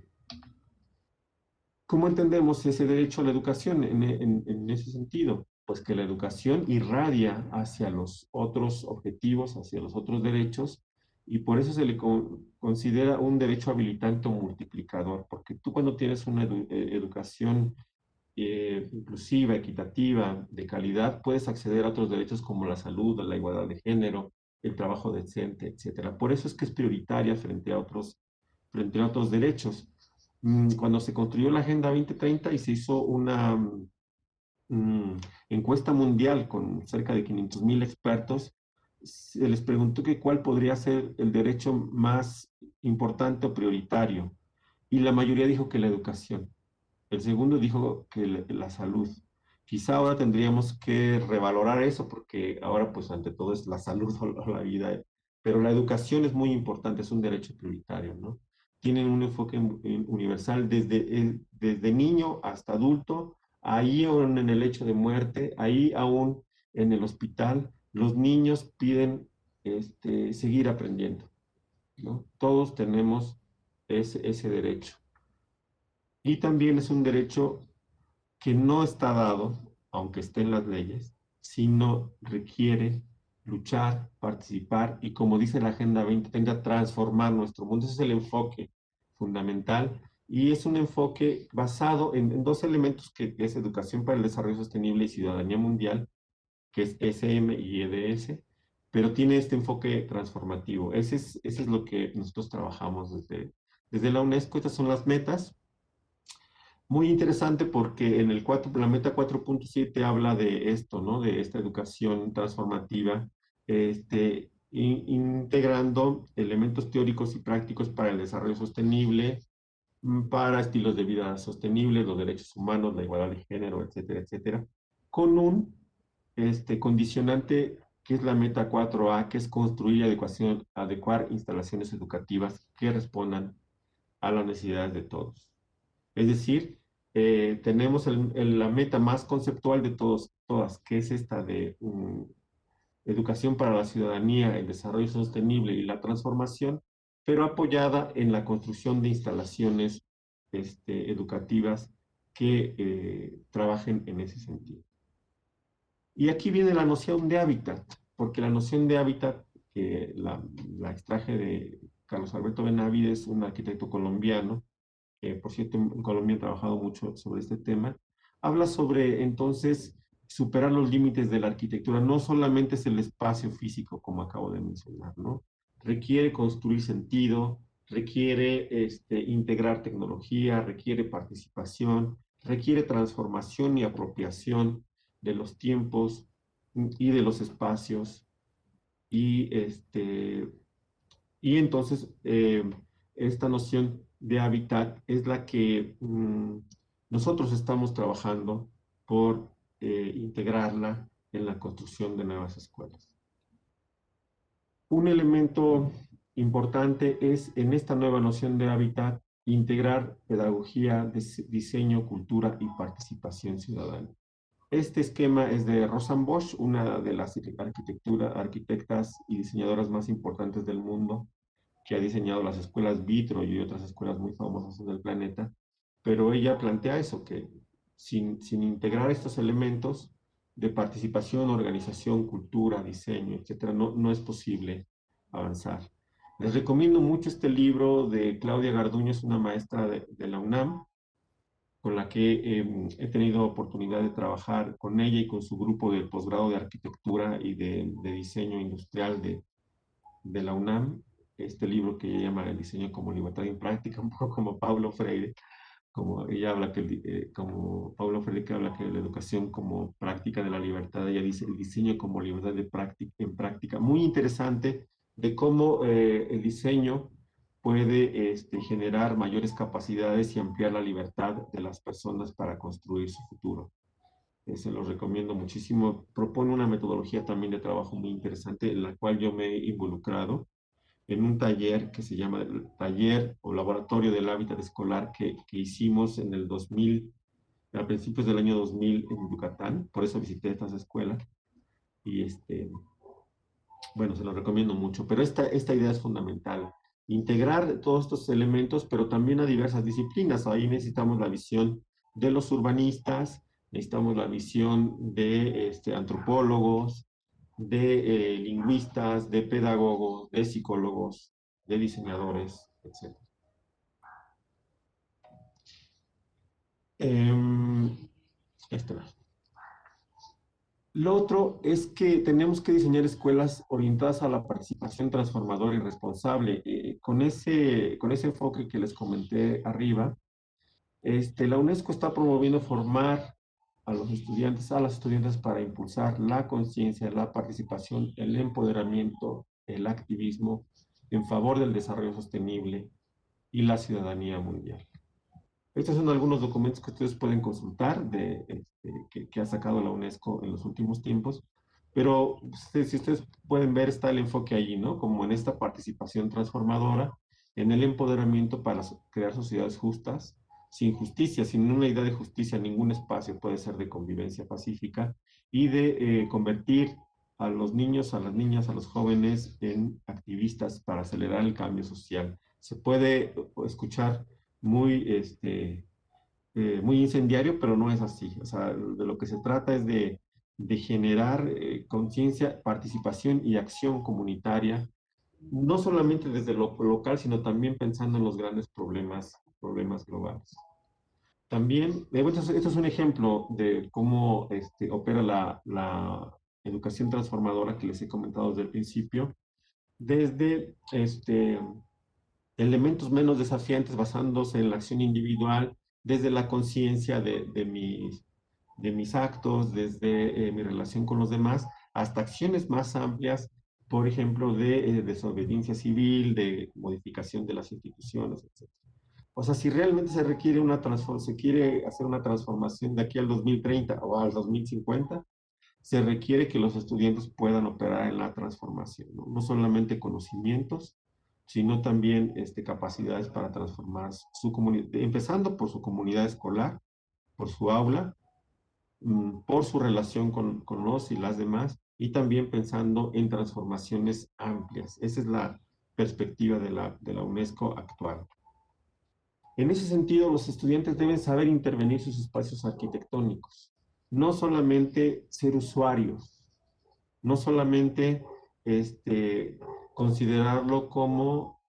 ¿Cómo entendemos ese derecho a la educación en ese sentido? Pues que la educación irradia hacia los otros objetivos, hacia los otros derechos, y por eso se le considera un derecho habilitante o multiplicador, porque tú cuando tienes una educación inclusiva, equitativa, de calidad, puedes acceder a otros derechos como la salud, la igualdad de género, el trabajo decente, etcétera. Por eso es que es prioritaria frente a otros derechos. Cuando se construyó la Agenda 2030 y se hizo una encuesta mundial con cerca de 500,000 expertos, se les preguntó que cuál podría ser el derecho más importante o prioritario. Y la mayoría dijo que la educación. El segundo dijo que la salud. Quizá ahora tendríamos que revalorar eso porque ahora pues ante todo es la salud o la vida, pero la educación es muy importante, es un derecho prioritario, ¿no? Tienen un enfoque universal desde niño hasta adulto, ahí aún en el hecho de muerte, ahí aún en el hospital, los niños piden seguir aprendiendo, ¿no? Todos tenemos ese derecho. Y también es un derecho que no está dado, aunque esté en las leyes, sino requiere luchar, participar y, como dice la Agenda 2030, transformar nuestro mundo. Ese es el enfoque fundamental y es un enfoque basado en dos elementos que es educación para el desarrollo sostenible y ciudadanía mundial, que es SM y EDS, pero tiene este enfoque transformativo. Ese es lo que nosotros trabajamos desde la UNESCO. Estas son las metas. Muy interesante porque en la meta 4.7 habla de esto, ¿no? De esta educación transformativa, integrando elementos teóricos y prácticos para el desarrollo sostenible, para estilos de vida sostenibles, los derechos humanos, la igualdad de género, etcétera, etcétera, con un condicionante que es la meta 4A, que es construir y adecuar instalaciones educativas que respondan a las necesidades de todos. Es decir, tenemos la meta más conceptual de todas, que es esta de educación para la ciudadanía, el desarrollo sostenible y la transformación, pero apoyada en la construcción de instalaciones educativas que trabajen en ese sentido. Y aquí viene la noción de hábitat, porque la noción de hábitat, que la extraje de Carlos Alberto Benavides, un arquitecto colombiano, que por cierto en Colombia he trabajado mucho sobre este tema, habla sobre entonces superar los límites de la arquitectura. No solamente es el espacio físico, como acabo de mencionar, ¿no? Requiere construir sentido, requiere integrar tecnología, requiere participación, requiere transformación y apropiación de los tiempos y de los espacios. Y, y entonces esta noción de hábitat es la que nosotros estamos trabajando por integrarla en la construcción de nuevas escuelas. Un elemento importante es en esta nueva noción de hábitat integrar pedagogía, diseño, cultura y participación ciudadana. Este esquema es de Rosanne Bosch, una de las arquitectas y diseñadoras más importantes del mundo, que ha diseñado las escuelas Vitro y otras escuelas muy famosas en el planeta, pero ella plantea eso, que sin integrar estos elementos de participación, organización, cultura, diseño, etcétera, no es posible avanzar. Les recomiendo mucho este libro de Claudia Garduño, es una maestra de la UNAM, con la que he tenido oportunidad de trabajar con ella y con su grupo de posgrado de arquitectura y de diseño industrial de la UNAM, este libro que ella llama El diseño como libertad en práctica, un poco como Paulo Freire, como ella habla como Paulo Freire que habla que la educación como práctica de la libertad, ella dice el diseño como libertad en práctica. Muy interesante de cómo el diseño puede generar mayores capacidades y ampliar la libertad de las personas para construir su futuro. Se los recomiendo muchísimo. Propone una metodología también de trabajo muy interesante en la cual yo me he involucrado en un taller que se llama el Taller o Laboratorio del Hábitat Escolar que hicimos en el 2000, a principios del año 2000 en Yucatán. Por eso visité estas escuelas. Y bueno, se los recomiendo mucho. Pero esta idea es fundamental. Integrar todos estos elementos, pero también a diversas disciplinas. Ahí necesitamos la visión de los urbanistas, necesitamos la visión de antropólogos, de lingüistas, de pedagogos, de psicólogos, de diseñadores, etc. Esto no. Lo otro es que tenemos que diseñar escuelas orientadas a la participación transformadora y responsable. Con ese enfoque que les comenté arriba, la UNESCO está promoviendo formar a las estudiantes para impulsar la conciencia, la participación, el empoderamiento, el activismo en favor del desarrollo sostenible y la ciudadanía mundial. Estos son algunos documentos que ustedes pueden consultar que ha sacado la UNESCO en los últimos tiempos, pero si ustedes pueden ver, está el enfoque allí, ¿no? Como en esta participación transformadora, en el empoderamiento para crear sociedades justas, sin justicia, sin una idea de justicia, ningún espacio puede ser de convivencia pacífica y de convertir a los niños, a las niñas, a los jóvenes en activistas para acelerar el cambio social. Se puede escuchar muy, muy incendiario, pero no es así. O sea, de lo que se trata es de generar conciencia, participación y acción comunitaria, no solamente desde lo local, sino también pensando en los grandes problemas problemas globales. También, bueno, esto es un ejemplo de cómo opera la educación transformadora que les he comentado desde el principio, desde elementos menos desafiantes basándose en la acción individual, desde la conciencia de mis actos, desde mi relación con los demás, hasta acciones más amplias, por ejemplo, de desobediencia civil, de modificación de las instituciones, etc. O sea, si realmente se requiere se quiere hacer una transformación de aquí al 2030 o al 2050, se requiere que los estudiantes puedan operar en la transformación, ¿no? No solamente conocimientos, sino también capacidades para transformar su comunidad, empezando por su comunidad escolar, por su aula, por su relación con los y las demás, y también pensando en transformaciones amplias. Esa es la perspectiva de la UNESCO actual. En ese sentido, los estudiantes deben saber intervenir sus espacios arquitectónicos, no solamente ser usuarios, no solamente considerarlo como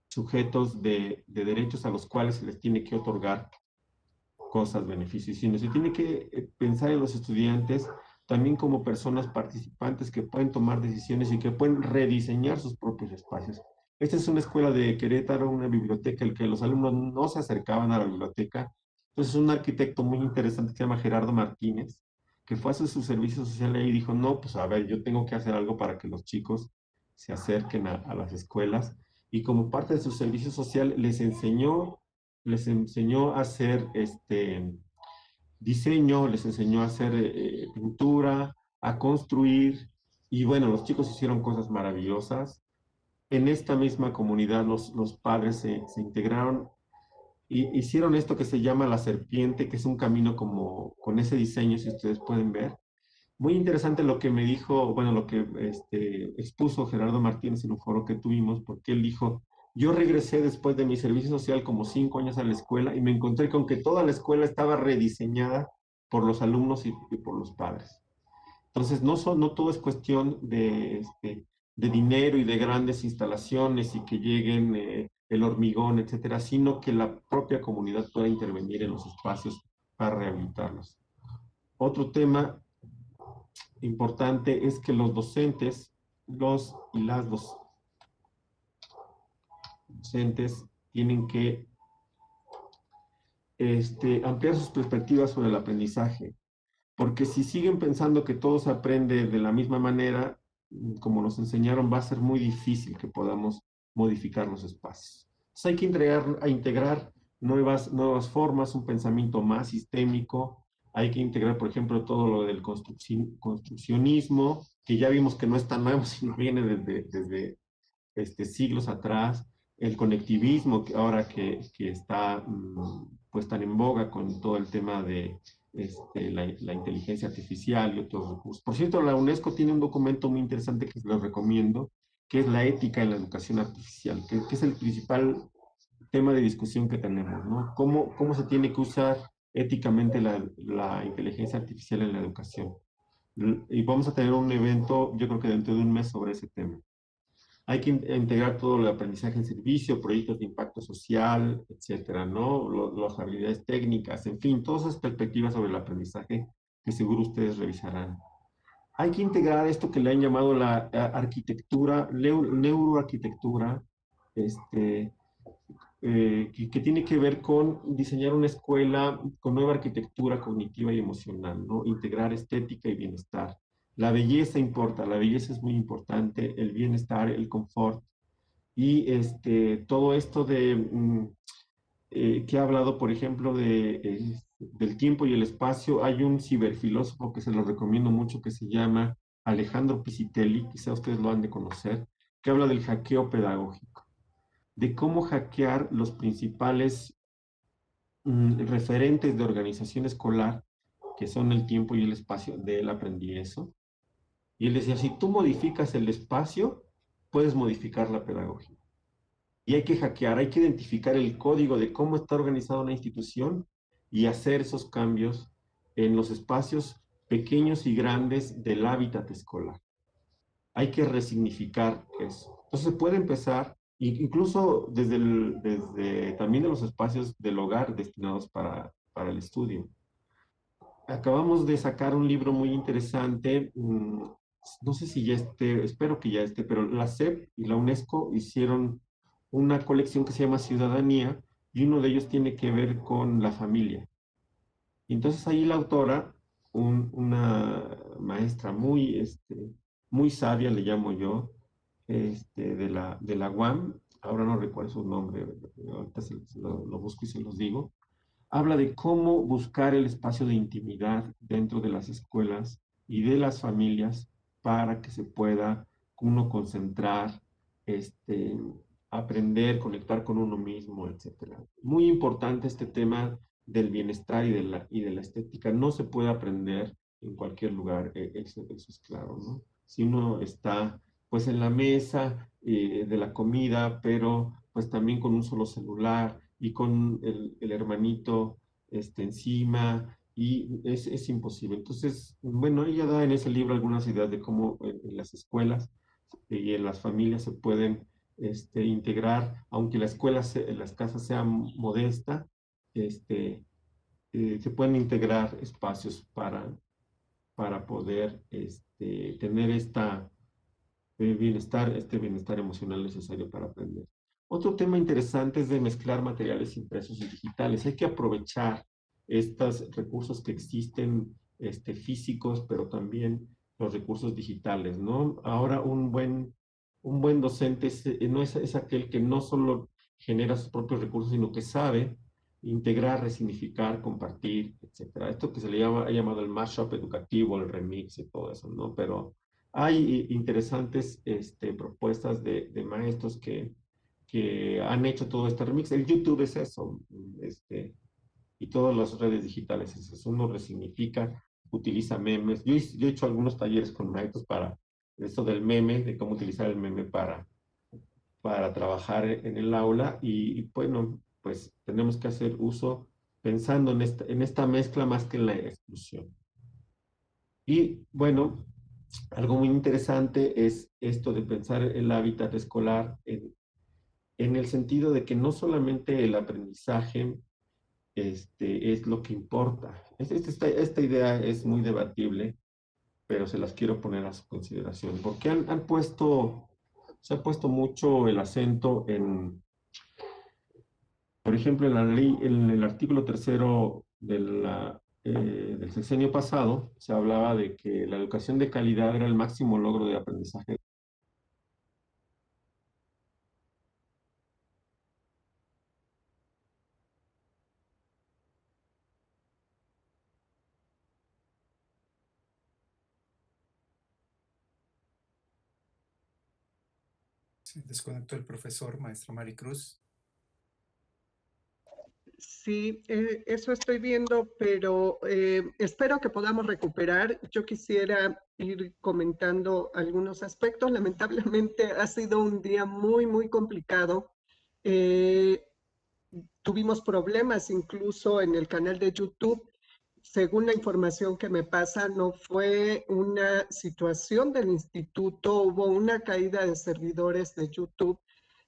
sujetos de derechos a los cuales se les tiene que otorgar cosas, beneficios, sino se tiene que pensar en los estudiantes también como personas participantes que pueden tomar decisiones y que pueden rediseñar sus propios espacios. Esta es una escuela de Querétaro, una biblioteca, en la que los alumnos no se acercaban a la biblioteca. Entonces, un arquitecto muy interesante que se llama Gerardo Martínez, que fue a hacer su servicio social ahí y dijo, no, pues a ver, yo tengo que hacer algo para que los chicos se acerquen a las escuelas. Y como parte de su servicio social les enseñó a hacer diseño, les enseñó a hacer pintura, a construir, y bueno, los chicos hicieron cosas maravillosas. En esta misma comunidad los padres se integraron y hicieron esto que se llama la serpiente, que es un camino como con ese diseño, si ustedes pueden ver. Muy interesante lo que me dijo, bueno, lo que expuso Gerardo Martínez en un foro que tuvimos, porque él dijo, yo regresé después de mi servicio social como 5 años a la escuela y me encontré con que toda la escuela estaba rediseñada por los alumnos y por los padres. Entonces, no todo es cuestión de dinero y de grandes instalaciones y que lleguen el hormigón, etcétera, sino que la propia comunidad pueda intervenir en los espacios para rehabilitarlos. Otro tema importante es que los docentes, los y las docentes tienen que ampliar sus perspectivas sobre el aprendizaje, porque si siguen pensando que todo se aprende de la misma manera, como nos enseñaron, va a ser muy difícil que podamos modificar los espacios. Entonces hay que integrar nuevas formas, un pensamiento más sistémico. Hay que integrar, por ejemplo, todo lo del construccionismo, que ya vimos que no es tan nuevo, sino viene desde siglos atrás. El conectivismo, que ahora que está pues tan en boga con todo el tema de la inteligencia artificial y otros recursos. Por cierto, la UNESCO tiene un documento muy interesante que les recomiendo, que es la ética en la educación artificial, que es el principal tema de discusión que tenemos, ¿no? ¿Cómo se tiene que usar éticamente la inteligencia artificial en la educación? Y vamos a tener un evento, yo creo que dentro de un mes, sobre ese tema. Hay que integrar todo el aprendizaje en servicio, proyectos de impacto social, etcétera, ¿no? Las habilidades técnicas, en fin, todas esas perspectivas sobre el aprendizaje que seguro ustedes revisarán. Hay que integrar esto que le han llamado la arquitectura, neuroarquitectura, que tiene que ver con diseñar una escuela con nueva arquitectura cognitiva y emocional, ¿no? Integrar estética y bienestar. La belleza importa, la belleza es muy importante, el bienestar, el confort. Y todo esto que ha hablado, por ejemplo, del tiempo y el espacio, hay un ciberfilósofo que se lo recomiendo mucho que se llama Alejandro Pisitelli, quizá ustedes lo han de conocer, que habla del hackeo pedagógico, de cómo hackear los principales referentes de organización escolar, que son el tiempo y el espacio. De él aprendí eso. Y él decía, si tú modificas el espacio, puedes modificar la pedagogía. Y hay que hackear, hay que identificar el código de cómo está organizada una institución y hacer esos cambios en los espacios pequeños y grandes del hábitat escolar. Hay que resignificar eso. Entonces se puede empezar incluso desde también de los espacios del hogar destinados para el estudio. Acabamos de sacar un libro muy interesante, no sé si ya esté, espero que ya esté, pero la SEP y la UNESCO hicieron una colección que se llama Ciudadanía y uno de ellos tiene que ver con la familia. Y entonces ahí la autora, una maestra muy sabia, le llamo yo, de la UAM, ahora no recuerdo su nombre, ahorita lo busco y se los digo, habla de cómo buscar el espacio de intimidad dentro de las escuelas y de las familias para que se pueda uno concentrar, este, aprender, conectar con uno mismo, etcétera. Muy importante este tema del bienestar y de la estética. No se puede aprender en cualquier lugar, eso es claro, ¿no? Si uno está pues en la mesa de la comida, pero pues también con un solo celular y con el hermanito encima, y es imposible. Entonces, bueno, ella da en ese libro algunas ideas de cómo en las escuelas y en las familias se pueden integrar, aunque la escuela, las casas sean modesta, este, se pueden integrar espacios para poder tener este bienestar emocional necesario para aprender. Otro tema interesante es de mezclar materiales impresos y digitales. Hay que aprovechar estos recursos que existen, físicos, pero también los recursos digitales, ¿no? Ahora un buen docente no es aquel que no solo genera sus propios recursos, sino que sabe integrar, resignificar, compartir, etcétera. Esto que ha llamado el mashup educativo, el remix y todo eso, ¿no? Pero hay interesantes propuestas de maestros que han hecho todo este remix. El YouTube es eso, y todas las redes digitales es eso. Uno resignifica, utiliza memes. Yo he hecho algunos talleres con maestros para esto del meme, de cómo utilizar el meme para trabajar en el aula y bueno, pues tenemos que hacer uso pensando en esta mezcla más que en la exclusión. Y bueno, algo muy interesante es esto de pensar el hábitat escolar en el sentido de que no solamente el aprendizaje es lo que importa. Esta idea es muy debatible, pero se las quiero poner a su consideración, porque se ha puesto mucho el acento por ejemplo, en la ley, en el artículo tercero del sexenio pasado, se hablaba de que la educación de calidad era el máximo logro de aprendizaje. Se desconectó el profesor, maestra Maricruz. Sí, eso estoy viendo, pero espero que podamos recuperar. Yo quisiera ir comentando algunos aspectos. Lamentablemente ha sido un día muy, muy complicado. Eh, Tuvimos problemas incluso en el canal de YouTube. Según la información que me pasa, no fue una situación del instituto, hubo una caída de servidores de YouTube,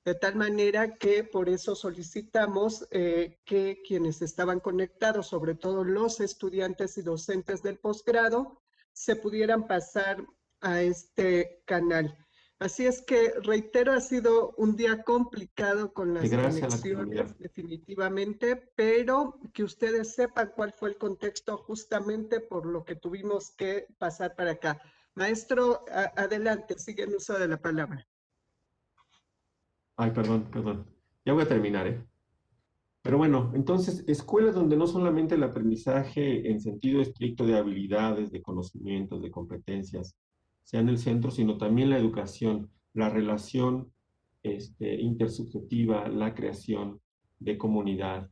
de tal manera que por eso solicitamos que quienes estaban conectados, sobre todo los estudiantes y docentes del posgrado, se pudieran pasar a este canal. Así es que, reitero, ha sido un día complicado con las Gracias a la comunidad. conexiones, definitivamente, pero que ustedes sepan cuál fue el contexto justamente por lo que tuvimos que pasar para acá. Maestro, adelante, sigue el uso de la palabra. Ay, perdón, perdón. Ya voy a terminar, ¿eh? Pero bueno, entonces, escuelas donde no solamente el aprendizaje en sentido estricto de habilidades, de conocimientos, de competencias, sean el centro, sino también la educación, la relación intersubjetiva, la creación de comunidad,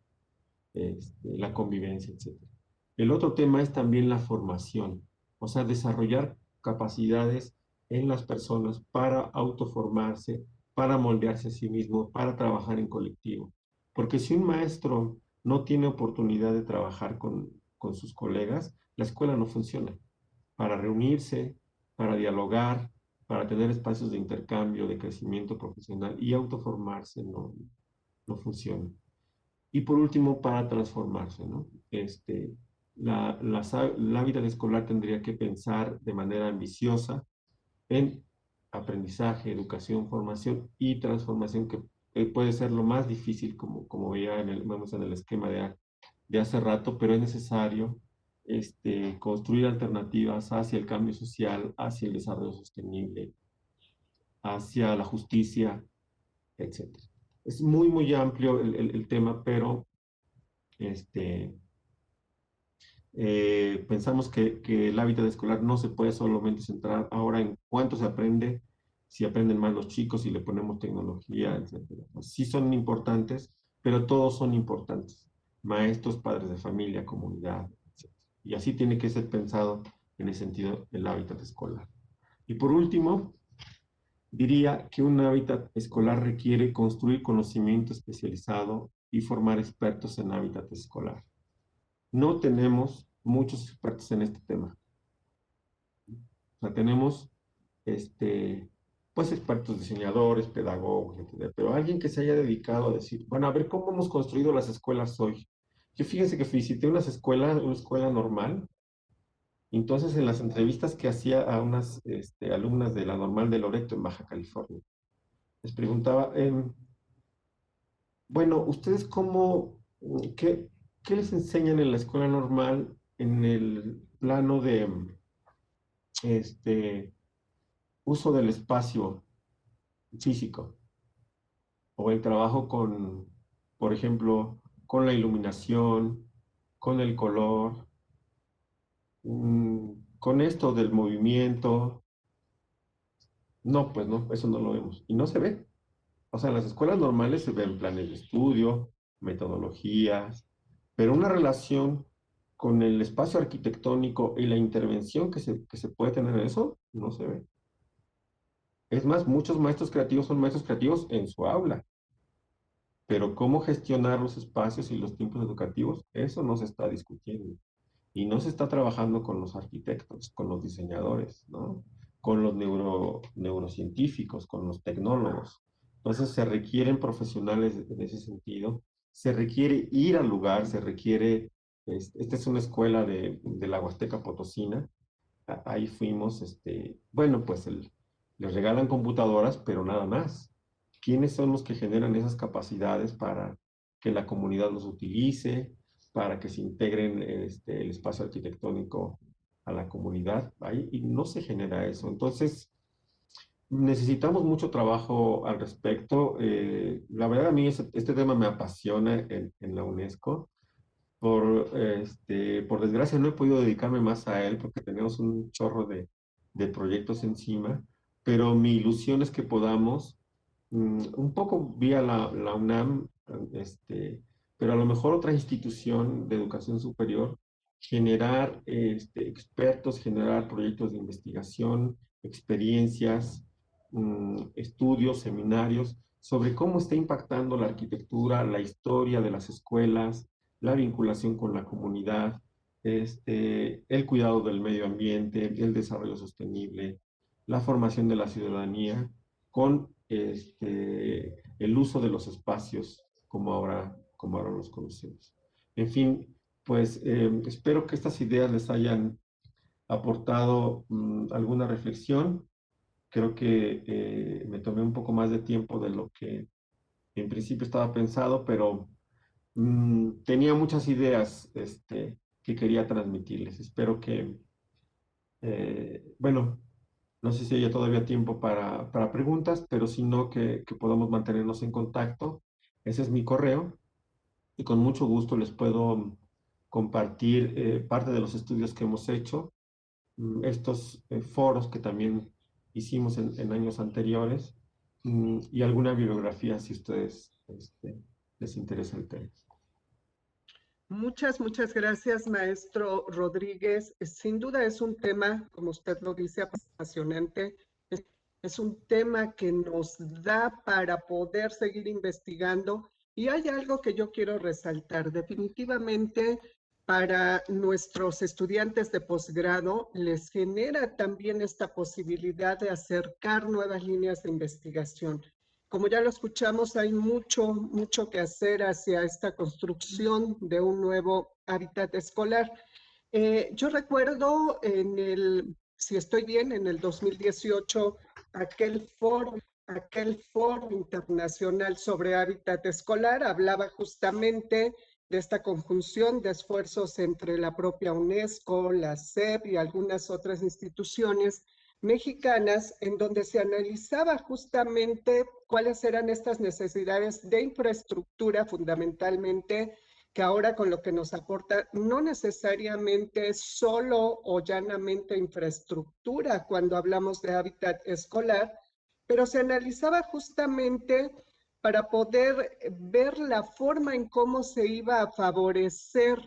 la convivencia, etcétera. El otro tema es también la formación, o sea, desarrollar capacidades en las personas para autoformarse, para moldearse a sí mismo, para trabajar en colectivo. Porque si un maestro no tiene oportunidad de trabajar con sus colegas, la escuela no funciona. Para reunirse, para dialogar, para tener espacios de intercambio, de crecimiento profesional y autoformarse no funciona. Y por último, para transformarse, ¿no? La vida escolar tendría que pensar de manera ambiciosa en aprendizaje, educación, formación y transformación, que puede ser lo más difícil, como veía vemos en el esquema de hace rato, pero es necesario construir alternativas hacia el cambio social, hacia el desarrollo sostenible, hacia la justicia, etc. Es muy, muy amplio el tema, pero pensamos que el hábitat escolar no se puede solamente centrar ahora en cuánto se aprende, si aprenden más los chicos, si le ponemos tecnología, etc. Sí son importantes, pero todos son importantes. Maestros, padres de familia, comunidad, etc. Y así tiene que ser pensado en el sentido del hábitat escolar. Y por último, diría que un hábitat escolar requiere construir conocimiento especializado y formar expertos en hábitat escolar. No tenemos muchos expertos en este tema. O sea, tenemos pues expertos diseñadores, pedagogos, etc. Pero alguien que se haya dedicado a decir, bueno, a ver cómo hemos construido las escuelas hoy. Yo fíjense que visité una escuela normal. Entonces, en las entrevistas que hacía a unas alumnas de la normal de Loreto en Baja California, les preguntaba, bueno, ¿ustedes qué les enseñan en la escuela normal en el plano de uso del espacio físico o el trabajo por ejemplo, con la iluminación, con el color, con esto del movimiento? No, pues no, eso no lo vemos y no se ve. O sea, en las escuelas normales se ven planes de estudio, metodologías, pero una relación con el espacio arquitectónico y la intervención que se puede tener en eso, no se ve. Es más, muchos maestros creativos son maestros creativos en su aula, pero cómo gestionar los espacios y los tiempos educativos, eso no se está discutiendo. Y no se está trabajando con los arquitectos, con los diseñadores, ¿no? Con los neurocientíficos, con los tecnólogos. Entonces se requieren profesionales en ese sentido. Se requiere ir al lugar, se requiere, esta es una escuela de la Huasteca Potosina. Ahí fuimos, bueno, pues les regalan computadoras, pero nada más. ¿Quiénes son los que generan esas capacidades para que la comunidad los utilice, para que se integren el espacio arquitectónico a la comunidad? Ahí y no se genera eso. Entonces, necesitamos mucho trabajo al respecto. La verdad, a mí este tema me apasiona en la UNESCO. Por desgracia no he podido dedicarme más a él porque tenemos un chorro de proyectos encima, pero mi ilusión es que podamos, un poco vía la UNAM, pero a lo mejor otra institución de educación superior, generar expertos, generar proyectos de investigación, experiencias, estudios, seminarios sobre cómo está impactando la arquitectura, la historia de las escuelas, la vinculación con la comunidad, el cuidado del medio ambiente, el desarrollo sostenible, la formación de la ciudadanía con el uso de los espacios como ahora los conocemos. En fin, pues espero que estas ideas les hayan aportado alguna reflexión. Creo que me tomé un poco más de tiempo de lo que en principio estaba pensado, pero tenía muchas ideas que quería transmitirles. Espero que, bueno, no sé si haya todavía tiempo para preguntas, pero si no, que podamos mantenernos en contacto. Ese es mi correo y con mucho gusto les puedo compartir parte de los estudios que hemos hecho, estos foros que también hicimos en años anteriores, y alguna bibliografía si a ustedes les interesa el tema. Muchas, muchas gracias, maestro Rodríguez. Sin duda es un tema, como usted lo dice, apasionante. Es un tema que nos da para poder seguir investigando. Y hay algo que yo quiero resaltar. Definitivamente, para nuestros estudiantes de posgrado les genera también esta posibilidad de acercar nuevas líneas de investigación. Como ya lo escuchamos, hay mucho que hacer hacia esta construcción de un nuevo hábitat escolar. Yo recuerdo si estoy bien, en el 2018, aquel foro internacional sobre hábitat escolar hablaba justamente de esta conjunción de esfuerzos entre la propia UNESCO, la SEP y algunas otras instituciones mexicanas, en donde se analizaba justamente cuáles eran estas necesidades de infraestructura fundamentalmente, que ahora con lo que nos aporta no necesariamente solo o llanamente infraestructura cuando hablamos de hábitat escolar, pero se analizaba justamente para poder ver la forma en cómo se iba a favorecer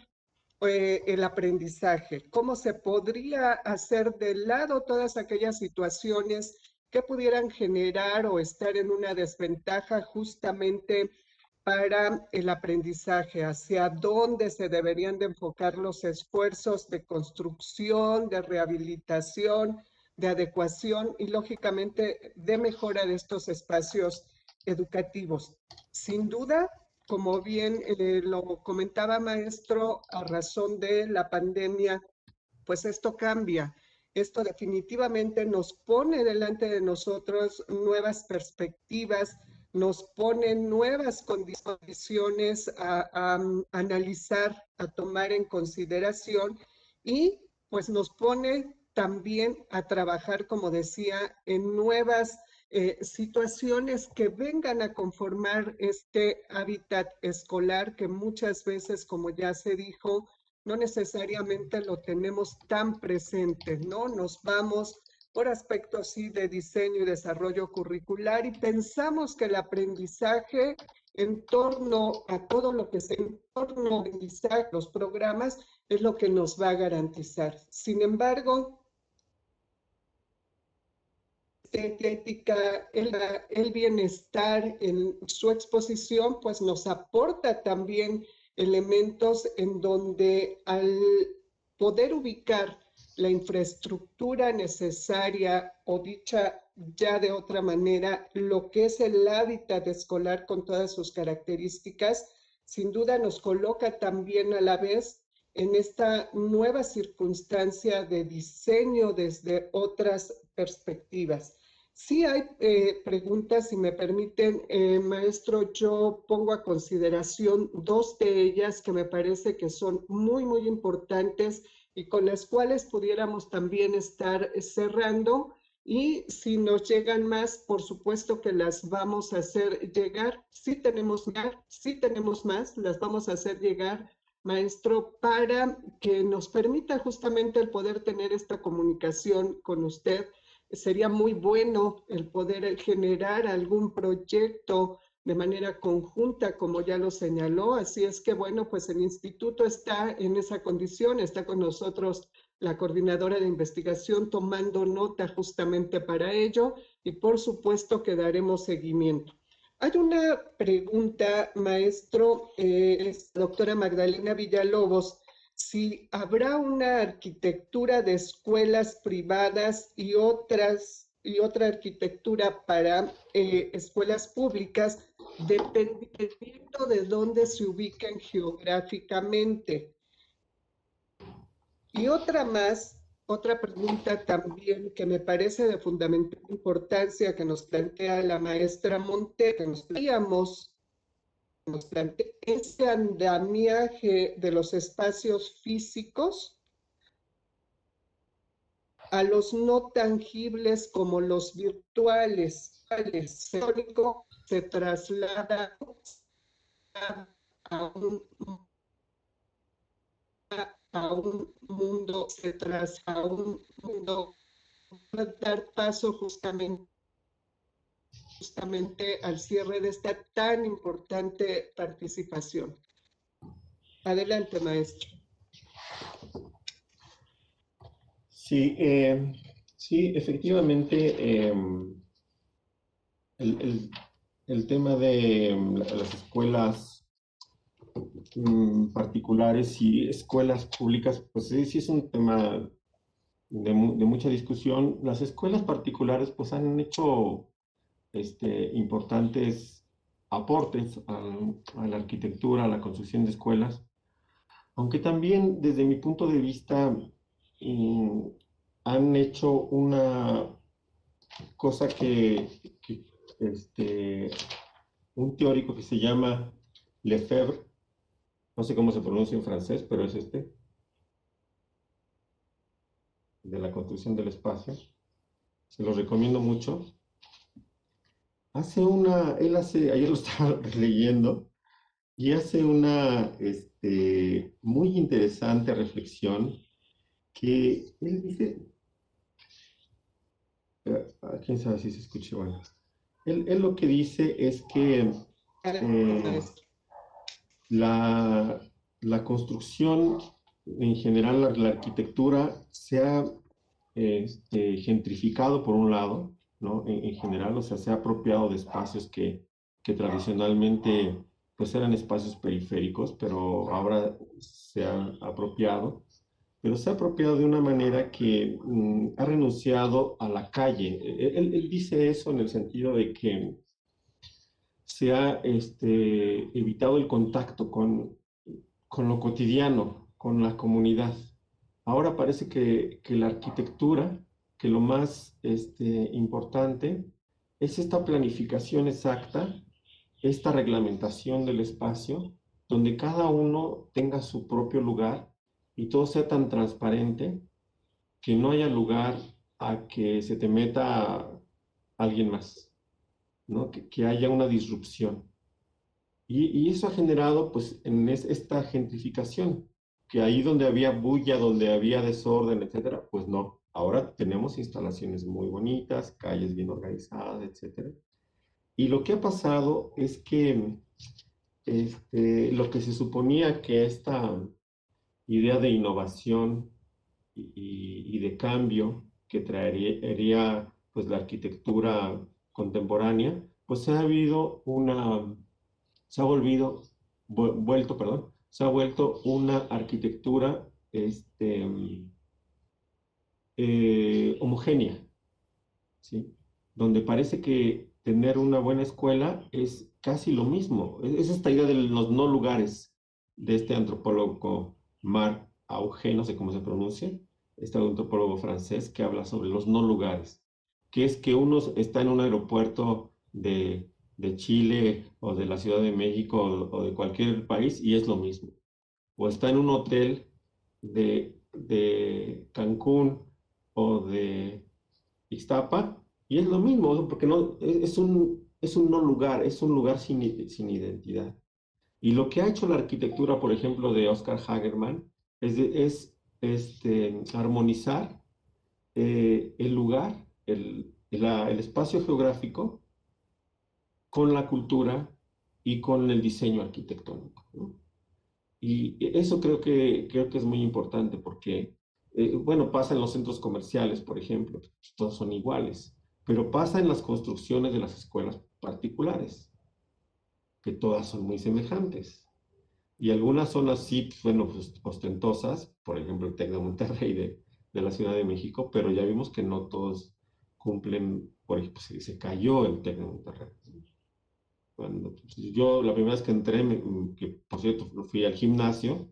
el aprendizaje, cómo se podría hacer de lado todas aquellas situaciones que pudieran generar o estar en una desventaja justamente para el aprendizaje, hacia dónde se deberían de enfocar los esfuerzos de construcción, de rehabilitación, de adecuación y lógicamente de mejora de estos espacios educativos. Sin duda, como bien lo comentaba maestro, a razón de la pandemia, pues esto cambia. Esto definitivamente nos pone delante de nosotros nuevas perspectivas, nos pone nuevas condiciones a analizar, a tomar en consideración y pues nos pone también a trabajar, como decía, en nuevas situaciones que vengan a conformar este hábitat escolar que muchas veces, como ya se dijo, no necesariamente lo tenemos tan presente, ¿no? Nos vamos por aspectos sí de diseño y desarrollo curricular y pensamos que el aprendizaje en torno a todo lo que se en torno al aprendizaje, los programas, es lo que nos va a garantizar. Sin embargo, estética, el bienestar en su exposición, pues nos aporta también elementos en donde al poder ubicar la infraestructura necesaria o dicha ya de otra manera, lo que es el hábitat escolar con todas sus características, sin duda nos coloca también a la vez en esta nueva circunstancia de diseño desde otras perspectivas. Sí hay preguntas, si me permiten, maestro, yo pongo a consideración dos de ellas que me parece que son muy importantes y con las cuales pudiéramos también estar cerrando. Y si nos llegan más, por supuesto que las vamos a hacer llegar. Sí tenemos más, las vamos a hacer llegar, maestro, para que nos permita justamente el poder tener esta comunicación con usted. Sería muy bueno el poder generar algún proyecto de manera conjunta, como ya lo señaló. Así es que, bueno, pues el instituto está en esa condición, está con nosotros la coordinadora de investigación tomando nota justamente para ello y por supuesto que daremos seguimiento. Hay una pregunta, maestro, doctora Magdalena Villalobos, si habrá una arquitectura de escuelas privadas y otra arquitectura para escuelas públicas, dependiendo de dónde se ubiquen geográficamente. Y otra pregunta también que me parece de fundamental importancia que nos plantea la maestra Monte, que nos plantea ese andamiaje de los espacios físicos a los no tangibles como los virtuales. El sónico se traslada a un mundo, dar paso justamente al cierre de esta tan importante participación. Adelante, maestro. Sí, sí, efectivamente, el tema de las escuelas particulares y escuelas públicas, pues sí, sí es un tema de mucha discusión. Las escuelas particulares pues han hecho importantes aportes a la arquitectura, a la construcción de escuelas, aunque también desde mi punto de vista mm, han hecho una cosa que, un teórico que se llama Lefebvre, no sé cómo se pronuncia en francés, pero es de la construcción del espacio. Se lo recomiendo mucho. Ayer lo estaba leyendo, y hace una muy interesante reflexión que él dice, quién sabe si se escucha, bueno, él lo que dice es que la, la construcción, en general la arquitectura, se ha gentrificado por un lado, ¿no? En general, o sea, se ha apropiado de espacios que tradicionalmente pues eran espacios periféricos, pero ahora se ha apropiado, pero se ha apropiado de una manera que ha renunciado a la calle. Él dice eso en el sentido de que se ha evitado el contacto con lo cotidiano, con la comunidad. Ahora parece que la arquitectura, que lo más importante es esta planificación exacta, esta reglamentación del espacio, donde cada uno tenga su propio lugar y todo sea tan transparente que no haya lugar a que se te meta alguien más, ¿no? Que haya una disrupción. Y eso ha generado, pues, esta gentrificación, que ahí donde había bulla, donde había desorden, etcétera, pues no. Ahora tenemos instalaciones muy bonitas, calles bien organizadas, etcétera. Y lo que ha pasado es que lo que se suponía que esta idea de innovación y de cambio que traería pues la arquitectura contemporánea, pues se ha vuelto, perdón, se ha vuelto una arquitectura homogénea, ¿sí? Donde parece que tener una buena escuela es casi lo mismo. Es esta idea de los no lugares de este antropólogo Marc Augé, no sé cómo se pronuncia, este antropólogo francés que habla sobre los no lugares, que es que uno está en un aeropuerto de Chile o de la Ciudad de México o de cualquier país y es lo mismo. O está en un hotel de Cancún o de Ixtapa, y es lo mismo, ¿no? Porque no, es un no lugar, es un lugar sin identidad. Y lo que ha hecho la arquitectura, por ejemplo, de Oscar Hagerman, es armonizar el lugar, el espacio geográfico con la cultura y con el diseño arquitectónico, ¿no? Y eso creo que es muy importante porque, bueno, pasa en los centros comerciales, por ejemplo, todos son iguales, pero pasa en las construcciones de las escuelas particulares, que todas son muy semejantes. Y algunas son así, bueno, pues, ostentosas, por ejemplo, el TEC de Monterrey de la Ciudad de México, pero ya vimos que no todos cumplen, por ejemplo, se cayó el TEC de Monterrey. Cuando yo la primera vez que entré, que por cierto fui al gimnasio,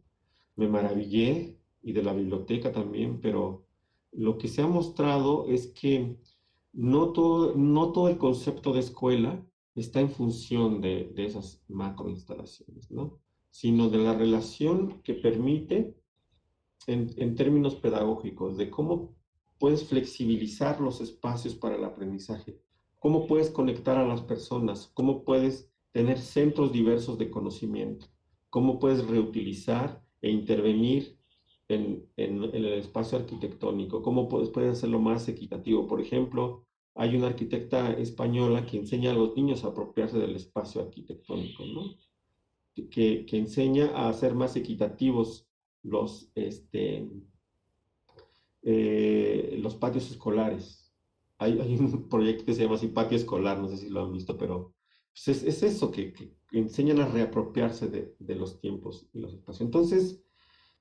me maravillé y de la biblioteca también, pero lo que se ha mostrado es que no todo el concepto de escuela está en función de esas macroinstalaciones, ¿no? Sino de la relación que permite en términos pedagógicos, de cómo puedes flexibilizar los espacios para el aprendizaje, cómo puedes conectar a las personas, cómo puedes tener centros diversos de conocimiento, cómo puedes reutilizar e intervenir en el espacio arquitectónico, cómo puedes hacerlo más equitativo. Por ejemplo, hay una arquitecta española que enseña a los niños a apropiarse del espacio arquitectónico, ¿no? Que enseña a hacer más equitativos los, los patios escolares. Hay un proyecto que se llama así Patio Escolar, no sé si lo han visto, pero pues es eso, que enseñan a reapropiarse de los tiempos y los espacios. Entonces,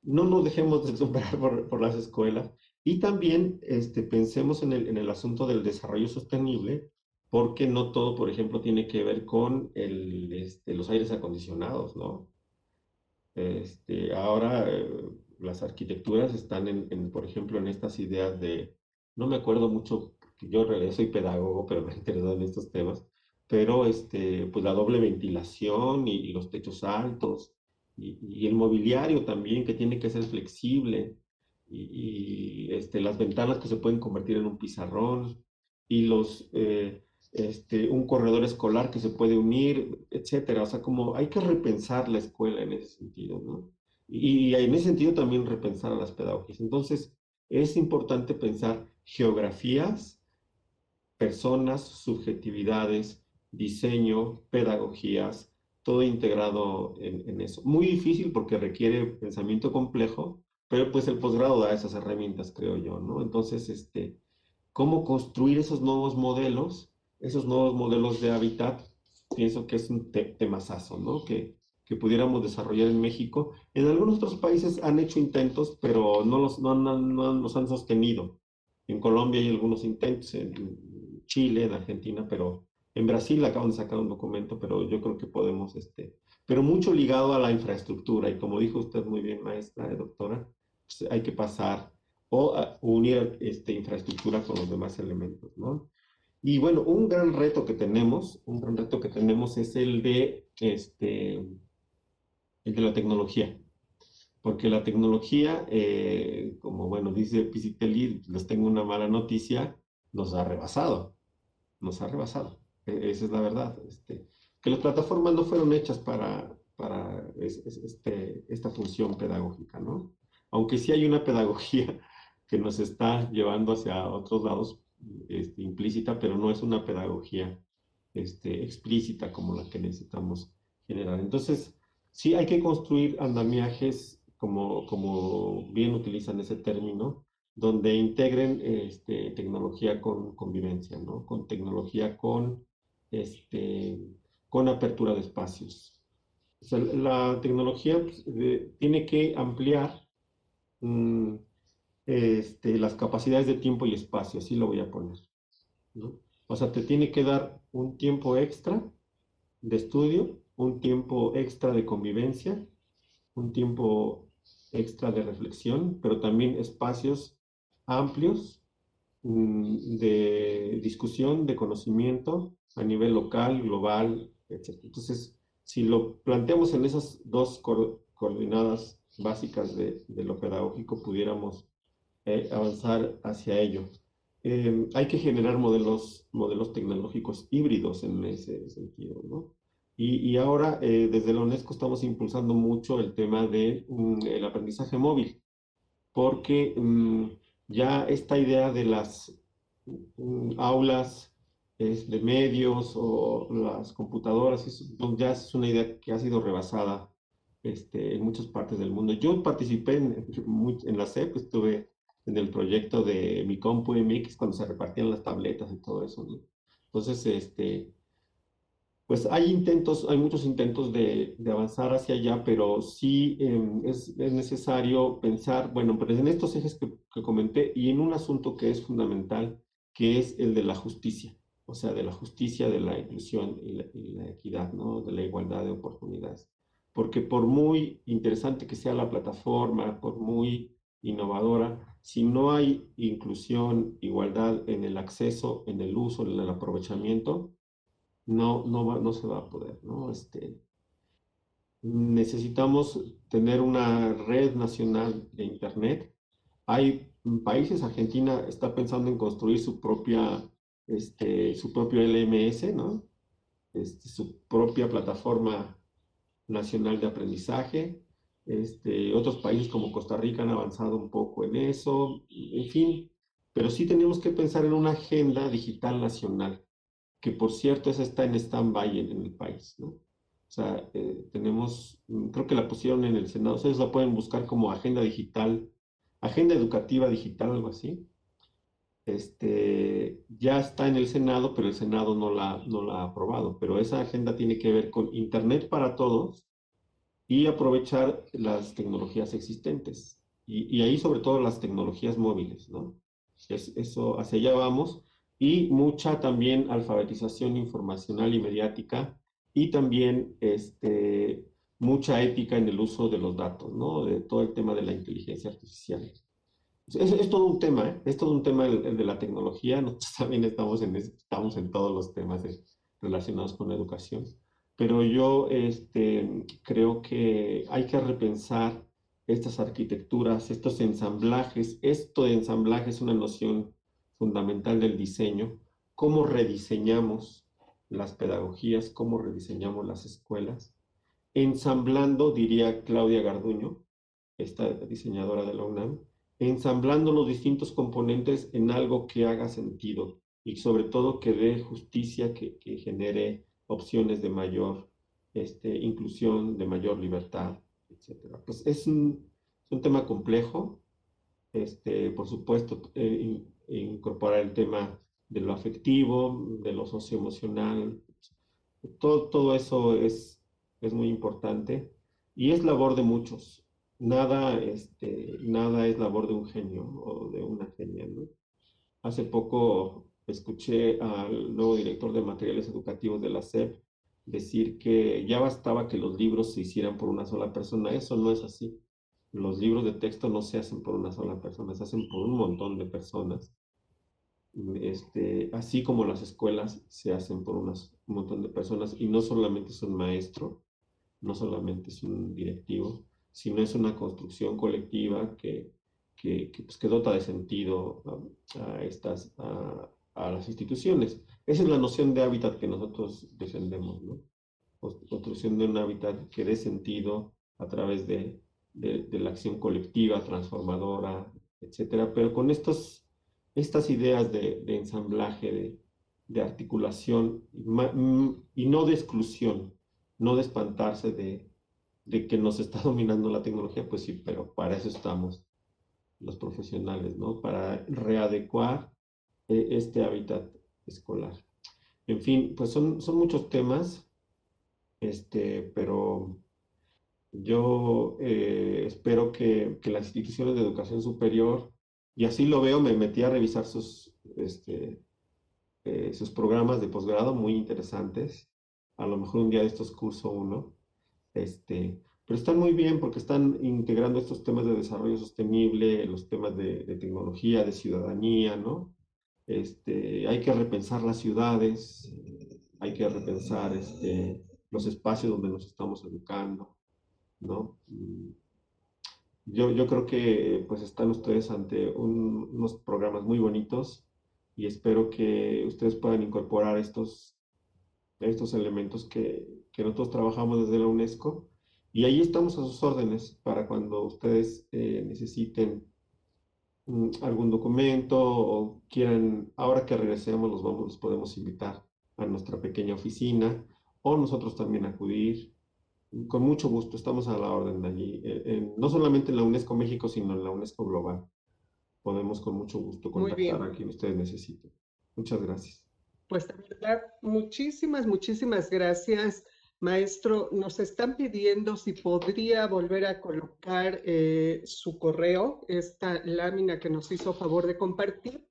no nos dejemos deslumbrar por las escuelas y también pensemos en el asunto del desarrollo sostenible, porque no todo, por ejemplo, tiene que ver con los aires acondicionados, ¿no? Ahora las arquitecturas están por ejemplo, en estas ideas de, no me acuerdo mucho, porque yo en realidad soy pedagogo, pero me he interesado en estos temas, pero pues la doble ventilación y los techos altos y el mobiliario también que tiene que ser flexible las ventanas que se pueden convertir en un pizarrón y un corredor escolar que se puede unir, etcétera. O sea, como hay que repensar la escuela en ese sentido, ¿no? Y en ese sentido también repensar a las pedagogías. Entonces, es importante pensar geografías, personas, subjetividades, diseño, pedagogías, todo integrado en eso. Muy difícil porque requiere pensamiento complejo, pero pues el posgrado da esas herramientas, creo yo, ¿no? Entonces, cómo construir esos nuevos modelos de hábitat, pienso que es un temazazo, ¿no? Que pudiéramos desarrollar en México. En algunos otros países han hecho intentos, pero no los han sostenido. En Colombia hay algunos intentos, en Chile, en Argentina, pero en Brasil acaban de sacar un documento, pero yo creo que podemos, pero mucho ligado a la infraestructura, y como dijo usted muy bien, maestra, doctora, pues hay que pasar o unir infraestructura con los demás elementos, ¿no? Y bueno, un gran reto que tenemos es el de la tecnología, porque la tecnología, como bueno, dice Pisitelli, les tengo una mala noticia, nos ha rebasado, nos ha rebasado. Esa es la verdad. Que las plataformas no fueron hechas para esta función pedagógica, ¿no? Aunque sí hay una pedagogía que nos está llevando hacia otros lados, implícita, pero no es una pedagogía explícita como la que necesitamos generar. Entonces, sí hay que construir andamiajes, como bien utilizan ese término, donde integren tecnología con convivencia, ¿no? Con tecnología este, con apertura de espacios. O sea, la tecnología pues, tiene que ampliar mm, las capacidades de tiempo y espacio, así lo voy a poner, ¿no? O sea, te tiene que dar un tiempo extra de estudio, un tiempo extra de convivencia, un tiempo extra de reflexión, pero también espacios amplios de discusión, de conocimiento a nivel local, global, etc. Entonces, si lo planteamos en esas dos coordenadas básicas de lo pedagógico, pudiéramos avanzar hacia ello. Hay que generar modelos tecnológicos híbridos en ese sentido, ¿no? Y ahora, desde la UNESCO estamos impulsando mucho el tema de el aprendizaje móvil, porque ya esta idea de las aulas de medios o las computadoras, ya es una idea que ha sido rebasada en muchas partes del mundo. Yo participé en la CEP, estuve en el proyecto de Mi Compu MX cuando se repartían las tabletas y todo eso, ¿no? Entonces, pues hay muchos intentos de avanzar hacia allá, pero sí es necesario pensar, bueno, pues en estos ejes que comenté y en un asunto que es fundamental, que es el de la justicia, o sea, de la justicia, de la inclusión y la equidad, ¿no? De la igualdad de oportunidades. Porque por muy interesante que sea la plataforma, por muy innovadora, si no hay inclusión, igualdad en el acceso, en el uso, en el aprovechamiento, no se va a poder, ¿no? Necesitamos tener una red nacional de Internet. Hay países, Argentina está pensando en construir su propio LMS, ¿no? Su propia plataforma nacional de aprendizaje. Otros países como Costa Rica han avanzado un poco en eso, en fin, pero sí tenemos que pensar en una agenda digital nacional que por cierto esa está en stand-by en el país, ¿no? O sea, creo que la pusieron en el Senado, ustedes la pueden buscar como agenda digital, agenda educativa digital, algo así. ya está en el Senado, pero el Senado no la ha aprobado. Pero esa agenda tiene que ver con Internet para todos y aprovechar las tecnologías existentes. Y ahí sobre todo las tecnologías móviles, ¿no? Eso, hacia allá vamos. Y mucha también alfabetización informacional y mediática y también mucha ética en el uso de los datos, ¿no? De todo el tema de la inteligencia artificial. Es todo un tema, ¿eh? Es todo un tema el de la tecnología. Nosotros también estamos en todos los temas relacionados con la educación. Pero yo creo que hay que repensar estas arquitecturas, estos ensamblajes. Esto de ensamblaje es una noción fundamental del diseño. Cómo rediseñamos las pedagogías, cómo rediseñamos las escuelas. Ensamblando, diría Claudia Garduño, esta diseñadora de la UNAM, ensamblando los distintos componentes en algo que haga sentido y sobre todo que dé justicia, que genere opciones de mayor inclusión, de mayor libertad, etc. Pues es un tema complejo, por supuesto, incorporar el tema de lo afectivo, de lo socioemocional, todo eso es muy importante y es labor de muchos. Nada es labor de un genio o de una genia, ¿no? Hace poco escuché al nuevo director de materiales educativos de la SEP decir que ya bastaba que los libros se hicieran por una sola persona. Eso no es así. Los libros de texto no se hacen por una sola persona, se hacen por un montón de personas. Así como las escuelas se hacen por un montón de personas y no solamente es un maestro, no solamente es un directivo, sino es una construcción colectiva pues, que dota de sentido a las instituciones. Esa es la noción de hábitat que nosotros defendemos, ¿no? Construcción de un hábitat que dé sentido a través de la acción colectiva, transformadora, etcétera, pero con estas ideas de ensamblaje, de articulación y no de exclusión, no de espantarse de que nos está dominando la tecnología, pues sí, pero para eso estamos los profesionales, ¿no? Para readecuar este hábitat escolar. En fin, pues son muchos temas, pero yo espero que las instituciones de educación superior, y así lo veo, me metí a revisar sus programas de posgrado muy interesantes. A lo mejor un día de estos curso uno. Pero están muy bien porque están integrando estos temas de desarrollo sostenible, los temas de tecnología, de ciudadanía, ¿no? Hay que repensar las ciudades, hay que repensar los espacios donde nos estamos educando, ¿no? Yo creo que pues están ustedes ante unos programas muy bonitos y espero que ustedes puedan incorporar estos elementos que nosotros trabajamos desde la UNESCO y ahí estamos a sus órdenes para cuando ustedes necesiten algún documento o quieran, ahora que regresemos los podemos invitar a nuestra pequeña oficina o nosotros también acudir. Con mucho gusto, estamos a la orden allí, no solamente en la UNESCO México, sino en la UNESCO Global. Podemos con mucho gusto Muy contactar bien. a quien ustedes necesiten. Muchas gracias. Pues de verdad, muchísimas gracias, maestro. Nos están pidiendo si podría volver a colocar su correo, esta lámina que nos hizo favor de compartir.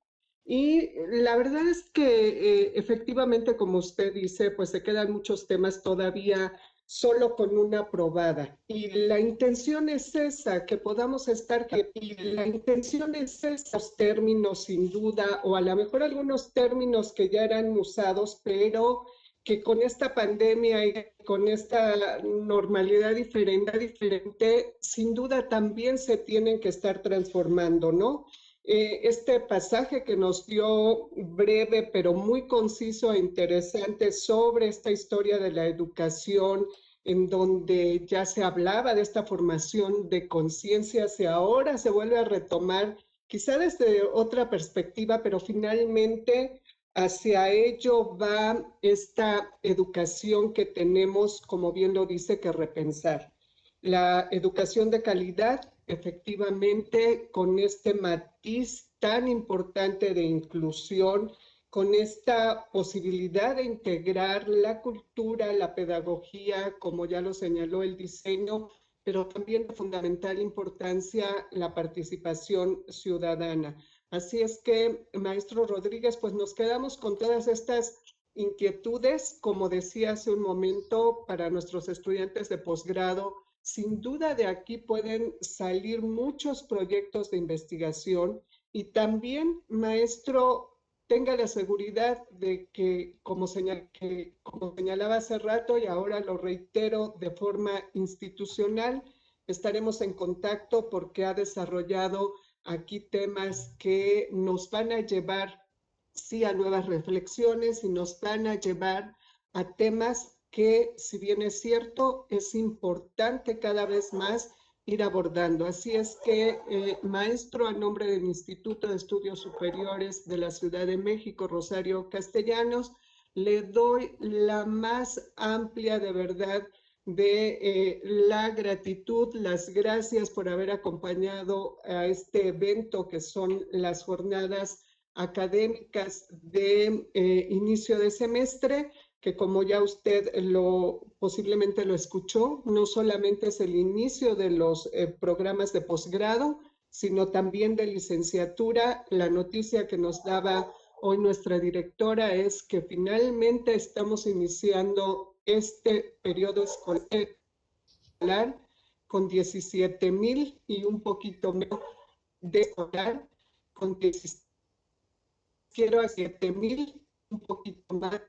Y la verdad es que efectivamente, como usted dice, pues se quedan muchos temas todavía solo con una aprobada. Y la intención es esa, que podamos estar, y la intención es esos términos sin duda, o a lo mejor algunos términos que ya eran usados, pero que con esta pandemia y con esta normalidad diferente, sin duda también se tienen que estar transformando, ¿no? Este pasaje que nos dio breve pero muy conciso e interesante sobre esta historia de la educación, en donde ya se hablaba de esta formación de conciencias y ahora se vuelve a retomar, quizá desde otra perspectiva, pero finalmente hacia ello va esta educación que tenemos, como bien lo dice, que repensar. La educación de calidad efectivamente con este matiz tan importante de inclusión, con esta posibilidad de integrar la cultura, la pedagogía, como ya lo señaló el diseño, pero también de fundamental importancia la participación ciudadana. Así es que, maestro Rodríguez, pues nos quedamos con todas estas inquietudes, como decía hace un momento, para nuestros estudiantes de posgrado. Sin duda de aquí pueden salir muchos proyectos de investigación y también, maestro, tenga la seguridad de que como señalaba hace rato y ahora lo reitero de forma institucional, estaremos en contacto porque ha desarrollado aquí temas que nos van a llevar, sí, a nuevas reflexiones y nos van a llevar a temas que, si bien es cierto, es importante cada vez más ir abordando. Así es que, maestro, a nombre del Instituto de Estudios Superiores de la Ciudad de México, Rosario Castellanos, le doy la más amplia, de verdad, de la gratitud, las gracias por haber acompañado a este evento que son las jornadas académicas de inicio de semestre, que como ya usted posiblemente lo escuchó, no solamente es el inicio de los programas de posgrado, sino también de licenciatura. La noticia que nos daba hoy nuestra directora es que finalmente estamos iniciando este periodo escolar con 17,000 y un poquito menos de escolar, con 7,000, un poquito más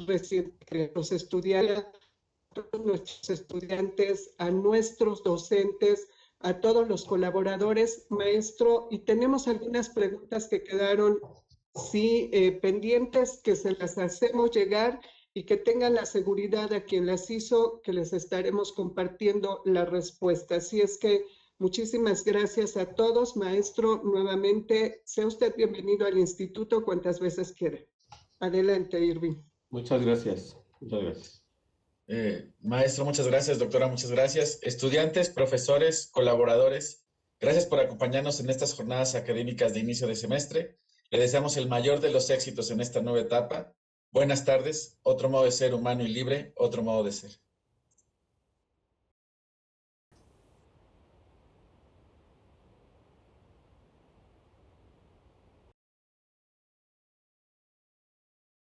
recién los estudiantes, a todos nuestros estudiantes, a nuestros docentes, a todos los colaboradores, maestro, y tenemos algunas preguntas que quedaron, sí, pendientes, que se las hacemos llegar y que tengan la seguridad a quien las hizo, que les estaremos compartiendo la respuesta. Así es que muchísimas gracias a todos, maestro, nuevamente, sea usted bienvenido al instituto cuantas veces quiera. Adelante, Irving. Muchas gracias. Muchas gracias. Maestro, muchas gracias. Doctora, muchas gracias. Estudiantes, profesores, colaboradores, gracias por acompañarnos en estas jornadas académicas de inicio de semestre. Le deseamos el mayor de los éxitos en esta nueva etapa. Buenas tardes. Otro modo de ser humano y libre, otro modo de ser.